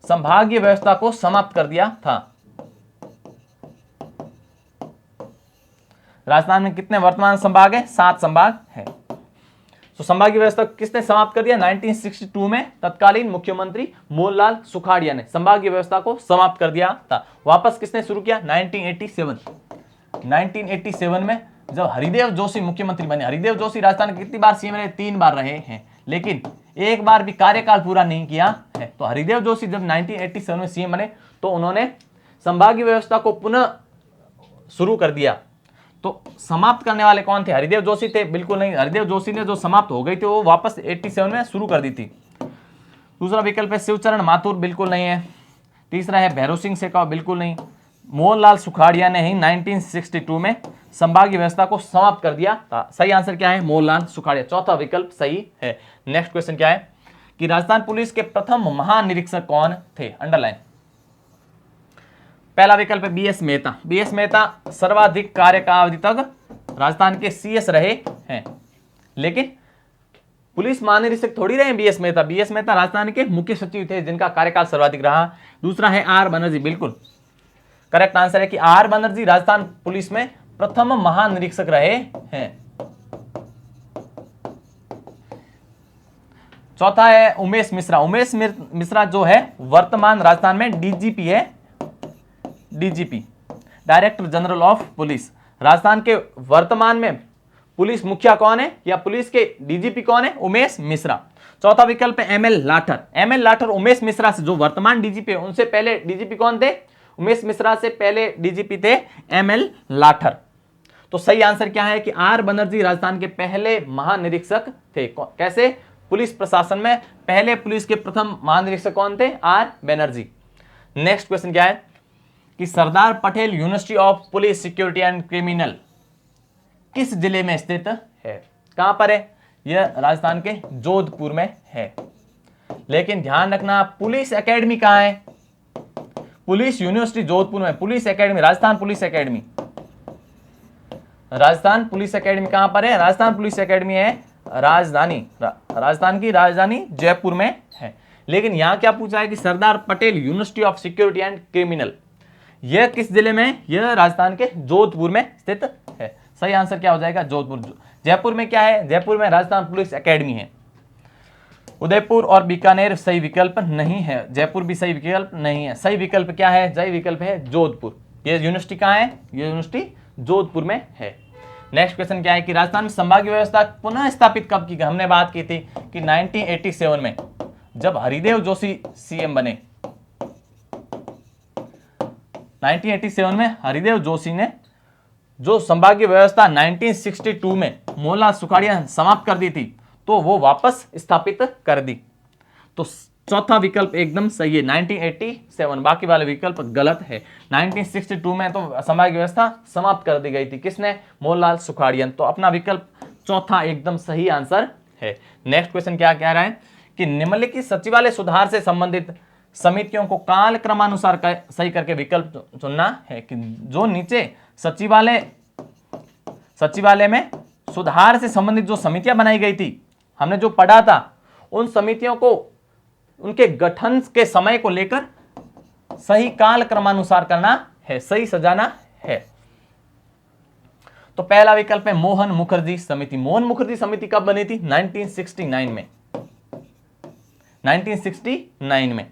संभागीय व्यवस्था को समाप्त कर दिया था। राजस्थान में कितने वर्तमान संभाग है? 7 संभाग है। तो संभागीय व्यवस्था किसने समाप्त कर दिया? 1962 में तत्कालीन मुख्यमंत्री मोहनलाल सुखाड़िया ने संभागीय व्यवस्था को समाप्त कर दिया था। वापस किसने शुरू किया? 1987 में जब हरिदेव जोशी मुख्यमंत्री बने। हरिदेव जोशी राजस्थान के कितनी बार सीएम रहे? 3 बार रहे हैं, लेकिन एक बार भी कार्यकाल पूरा नहीं किया है। तो हरिदेव जोशी जब 1987 में सीएम बने तो उन्होंने संभागीय व्यवस्था को पुनः शुरू कर दिया। तो समाप्त करने वाले कौन थे? हरिदेव जोशी थे? बिल्कुल नहीं। हरिदेव जोशी ने जो समाप्त हो गई थी वो वापस 87 में शुरू कर दी थी। दूसरा विकल्प है शिवचरण माथुर, बिल्कुल नहीं है। तीसरा है भैरव सिंह शेखावत, बिल्कुल नहीं। मोहनलाल सुखाड़िया ने ही 1962 में संभागीय व्यवस्था को समाप्त कर दिया था। सही आंसर क्या है? मोहनलाल सुखाड़िया। चौथा विकल्प सही है। नेक्स्ट क्वेश्चन क्या है कि राजस्थान पुलिस के प्रथम महानिरीक्षक कौन थे? अंडरलाइन। पहला विकल्प है बीएस मेहता। बीएस मेहता सर्वाधिक कार्यकाल तक राजस्थान के सीएस रहे हैं, लेकिन पुलिस महानिरीक्षक थोड़ी रहे बीएस मेहता। बीएस मेहता राजस्थान के मुख्य सचिव थे जिनका कार्यकाल सर्वाधिक रहा। दूसरा है आर बनर्जी, बिल्कुल करेक्ट आंसर है कि आर बनर्जी राजस्थान पुलिस में प्रथम महानिरीक्षक रहे हैं। चौथा है उमेश मिश्रा। उमेश मिश्रा जो है वर्तमान राजस्थान में डीजीपी है। DGP, director general of police. Rajasthan के वर्तमान में पुलिस मुखिया कौन है या पुलिस के डीजीपी कौन है? उमेश मिश्रा। चौथा विकल्प है एमएल लाठर। एमएल लाठर उमेश मिश्रा से, जो वर्तमान डीजीपी है, उनसे पहले डीजीपी कौन थे? उमेश मिश्रा से पहले डीजीपी थे एमएल लाठर। तो सही आंसर क्या है कि आर बनर्जी राजस्थान के पहले महानिरीक्षक थे। कैसे? पुलिस प्रशासन में पहले पुलिस के प्रथम महानिरीक्षक कौन थे? आर बनर्जी। नेक्स्ट क्वेश्चन क्या है कि Sardar Patel university of police security and criminal किस जिले में स्थित है? कहां पर है? यह राजस्थान के जोधपुर में है। लेकिन ध्यान रखना, पुलिस एकेडमी कहां है? पुलिस यूनिवर्सिटी जोधपुर में, police academy Rajasthan police academy. Rajasthan police academy कहां पर है? राजस्थान पुलिस एकेडमी है राजस्थान की राजधानी जयपुर में है। लेकिन यहां क्या पूछा है कि Sardar Patel university of security and criminal, यह किस जिले में है? यह राजस्थान के जोधपुर में स्थित है। सही आंसर क्या हो जाएगा? जोधपुर। जयपुर में क्या है? जयपुर में राजस्थान पुलिस एकेडमी है। उदयपुर और बीकानेर सही विकल्प नहीं है। जयपुर भी सही विकल्प नहीं है। सही विकल्प क्या है? सही विकल्प है जोधपुर। यह यूनिवर्सिटी कहां है? यह यूनिवर्सिटी जोधपुर में है। नेक्स्ट क्वेश्चन क्या है कि राजस्थान में संभागीय व्यवस्था पुनः स्थापित कब की? हमने बात की थी कि 1987 में, जब हरिदेव जोशी सीएम बने। 1987 में हरिदेव जोशी ने जो संभागीय व्यवस्था 1962 में मोहनलाल सुखाड़िया समाप्त कर दी थी, तो वो वापस स्थापित कर दी। तो चौथा विकल्प एकदम सही है, 1987। बाकी वाले विकल्प गलत है। 1962 में तो संभागीय व्यवस्था समाप्त कर दी गई थी। किसने? मोहनलाल सुखाड़ियन। तो अपना विकल्प चौथा एकदम सही आंसर है। नेक्स्ट क्वेश्चन क्या कह रहा है कि निम्नलिखित सचिवालय सुधार से संबंधित समितियों को काल क्रमानुसार सही करके विकल्प चुनना है। कि जो नीचे सचिवालय में सुधार से संबंधित जो समितियां बनाई गई थी, हमने जो पढ़ा था, उन समितियों को उनके गठन के समय को लेकर सही काल क्रमानुसार करना है, सही सजाना है। तो पहला विकल्प है मोहन मुखर्जी समिति। मोहन मुखर्जी समिति कब बनी थी? 1969 में। 1969 में।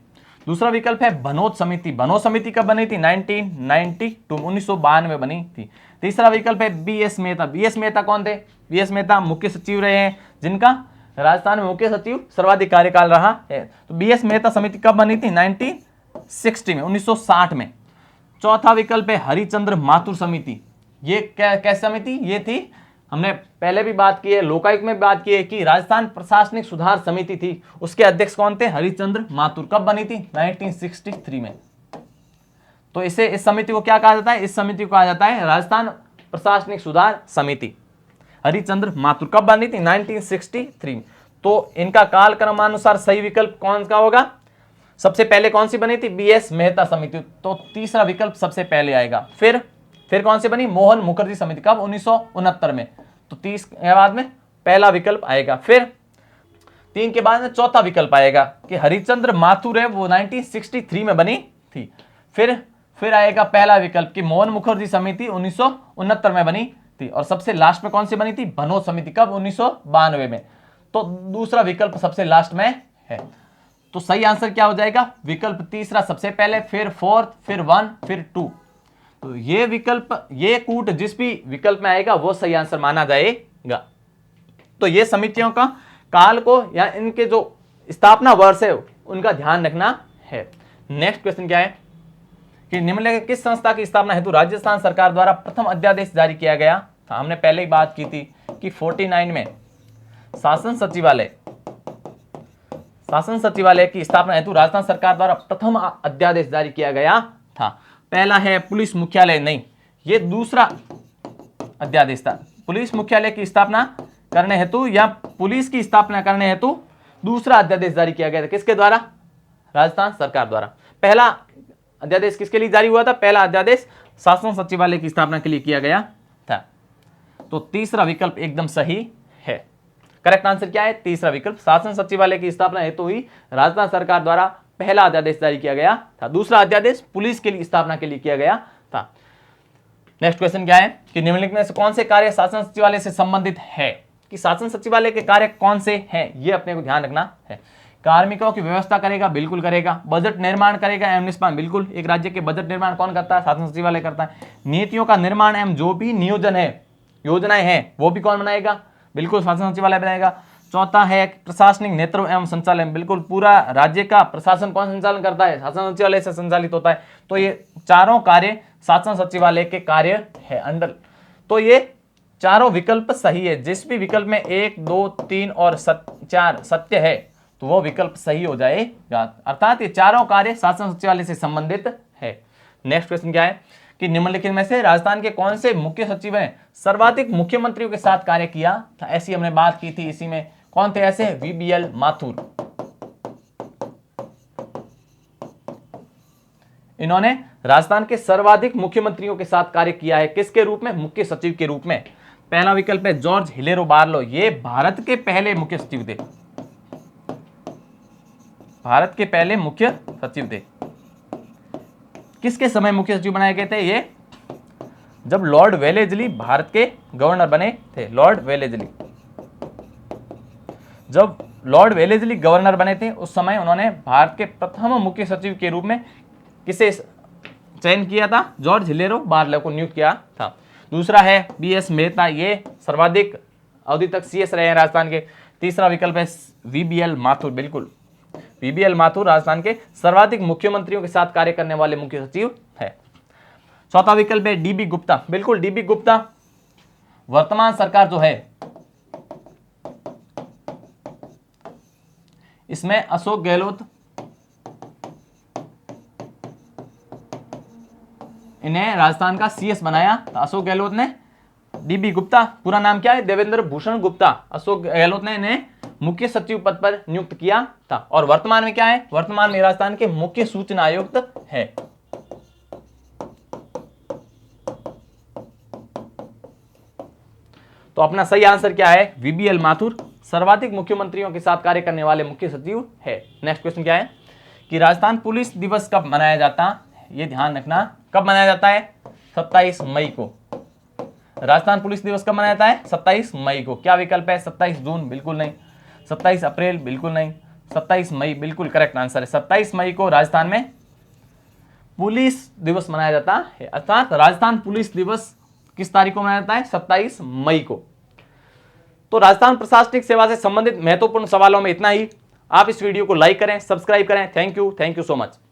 दूसरा विकल्प है भनोत समिति। भनोत समिति कब बनी थी? 1992 बनी थी। तीसरा विकल्प है बीएस मेहता। बीएस मेहता कौन थे? बीएस मेहता मुख्य सचिव रहे हैं, जिनका राजस्थान में मुख्य सचिव सर्वाधिक कार्यकाल रहा है। तो बीएस मेहता समिति कब बनी थी? 1960 में, 1960 में। चौथा विकल्प है हरिचंद्र माथुर समिति। ये कैसी समिति? ये थी, हमने पहले भी बात की है, लोकायुक्त में बात की है कि राजस्थान प्रशासनिक सुधार समिति थी, उसके अध्यक्ष कौन थे? हरिचंद्र माथुर। कब बनी थी? 1963 में। तो इस समिति को क्या कहा जाता है? इस समिति को कहा जाता है राजस्थान प्रशासनिक सुधार समिति। हरिचंद्र माथुर कब बनी थी? 1963 में। तो इनका काल क्रमानुसार सही विकल्प कौन सा होगा? सबसे पहले कौन सी बनी थी? बीएस मेहता समिति। तो तीसरा विकल्प सबसे पहले आएगा। फिर कौन सी बनी? मोहन मुखर्जी समिति। कब? 1969 में। तो 30 के बाद में पहला विकल्प आएगा। फिर 3 के बाद में चौथा विकल्प आएगा कि हरिचंद्र माथुर है, वो 1963 में बनी थी। फिर आएगा पहला विकल्प कि मोहन मुखर्जी समिति 1969 में बनी थी। और सबसे लास्ट में कौन सी बनी थी? भनोत समिति। कब? 1992 में। तो दूसरा विकल्प सबसे लास्ट में है। तो सही आंसर क्या हो जाएगा? विकल्प तीसरा सबसे पहले, फिर 4, फिर 1, फिर 2। तो ये विकल्प, ये कूट जिस भी विकल्प में आएगा वो सही आंसर माना जाएगा। तो ये समितियों का काल को या इनके जो स्थापना वर्ष है उनका ध्यान रखना है। नेक्स्ट क्वेश्चन क्या है कि निम्नलिखित किस संस्था की स्थापना हेतु राजस्थान सरकार द्वारा प्रथम अध्यादेश जारी किया गया था? हमने पहले ही बात की थी कि 49 में शासन सचिवालय की स्थापना हेतु राजस्थान सरकार द्वारा प्रथम अध्यादेश जारी किया गया था। पहला है पुलिस मुख्यालय, नहीं, ये दूसरा अध्यादेश था। पुलिस मुख्यालय की स्थापना करने हेतु या पुलिस की स्थापना करने हेतु दूसरा अध्यादेश जारी किया गया था। किसके द्वारा? राजस्थान सरकार द्वारा। पहला अध्यादेश किसके लिए जारी हुआ था? पहला अध्यादेश शासन सचिवालय की स्थापना के लिए किया गया था। तो तीसरा विकल्प एकदम सही है। करेक्ट आंसर क्या है? तीसरा विकल्प। शासन सचिवालय की स्थापना हेतु ही राजस्थान सरकार द्वारा पहला अध्यादेश जारी किया गया था। दूसरा अध्यादेश पुलिस के लिए स्थापना के लिए किया गया था। नेक्स्ट क्वेश्चन क्या है कि निम्नलिखित में से कौन से कार्य शासन सचिवालय से संबंधित है? कि शासन सचिवालय के कार्य कौन से हैं, ये अपने को ध्यान रखना है। कार्मिकों की व्यवस्था करेगा, बिल्कुल करेगा। बजट निर्माण करेगा एवं निष्पादन, बिल्कुल। एक राज्य के बजट निर्माण कौन करता है? शासन सचिवालय करता है। नीतियों का निर्माण एवं जो भी नियोजन है योजनाएं हैं वो भी कौन बनाएगा, बिल्कुल शासन सचिवालय बनाएगा। चौथा है प्रशासनिक नेतृत्व एवं संचालन, बिल्कुल पूरा राज्य का प्रशासन कौन संचालन करता है, शासन सचिवालय से संचालित होता है। तो ये चारों कार्य शासन सचिवालय के कार्य है अंडर। तो ये चारों विकल्प सही है, जिस भी विकल्प में 1, 2, 3 और 4 सत्य है तो वो विकल्प सही हो जाएगा, अर्थात ये चारों कार्य शासन सचिवालय से संबंधित है। नेक्स्ट क्वेश्चन क्या है कि निम्नलिखित में से राजस्थान के कौन से मुख्य सचिव ने सर्वाधिक मुख्यमंत्रियों के साथ कार्य किया था, ऐसी हमने बात की थी। इसी में कौन थे ऐसे, वीबीएल माथुर। इन्होंने राजस्थान के सर्वाधिक मुख्यमंत्रियों के साथ कार्य किया है, किसके रूप में, मुख्य सचिव के रूप में। पहला विकल्प है जॉर्ज हिलेरो बार्लो, ये भारत के पहले मुख्य सचिव थे, भारत के पहले मुख्य सचिव थे। किसके समय मुख्य सचिव बनाए गए थे, ये जब लॉर्ड वेलेस्ली भारत के गवर्नर बने थे। लॉर्ड वेलेस्ली, जब लॉर्ड वेलेस्ली गवर्नर बने थे उस समय उन्होंने भारत के प्रथम मुख्य सचिव के रूप में किसे चयन किया था, जॉर्ज हिलेरो बार्लो को नियुक्त किया था। दूसरा है बीएस मेहता, ये सर्वाधिक अवधि तक सीएस रहे हैं राजस्थान के। तीसरा विकल्प है वीबीएल माथुर, बिल्कुल वीबीएल माथुर राजस्थान के सर्वाधिक मुख्यमंत्रियों के साथ कार्य करने वाले मुख्य सचिव है। चौथा विकल्प है डीबी गुप्ता, बिल्कुल डीबी गुप्ता वर्तमान सरकार जो है इसमें अशोक गहलोत इन्हें राजस्थान का सीएस बनाया था। अशोक गहलोत ने, डीबी गुप्ता पूरा नाम क्या है, देवेंद्र भूषण गुप्ता, अशोक गहलोत ने इन्हें मुख्य सचिव पद पर नियुक्त किया था। और वर्तमान में क्या है, वर्तमान में राजस्थान के मुख्य सूचना आयुक्त है। तो अपना सही आंसर क्या है, वीबीएल माथुर सर्वाधिक मुख्यमंत्रियों के साथ कार्य करने वाले मुख्य सचिव है। नेक्स्ट क्वेश्चन क्या है कि राजस्थान पुलिस दिवस कब मनाया जाता है, ये ध्यान रखना, कब मनाया जाता है, 27 मई को। राजस्थान पुलिस दिवस कब मनाया जाता है, 27 मई को। क्या विकल्प है, 27 जून, बिल्कुल नहीं। 27 अप्रैल, बिल्कुल नहीं। 27 मई बिल्कुल करेक्ट आंसर है। 27 मई को राजस्थान में पुलिस दिवस मनाया जाता है, अर्थात राजस्थान पुलिस दिवस किस तारीख को मनाया जाता है, 27 मई को। तो राजस्थान प्रशासनिक सेवा से संबंधित महत्वपूर्ण सवालों में इतना ही। आप इस वीडियो को लाइक करें, सब्सक्राइब करें। Thank you so much.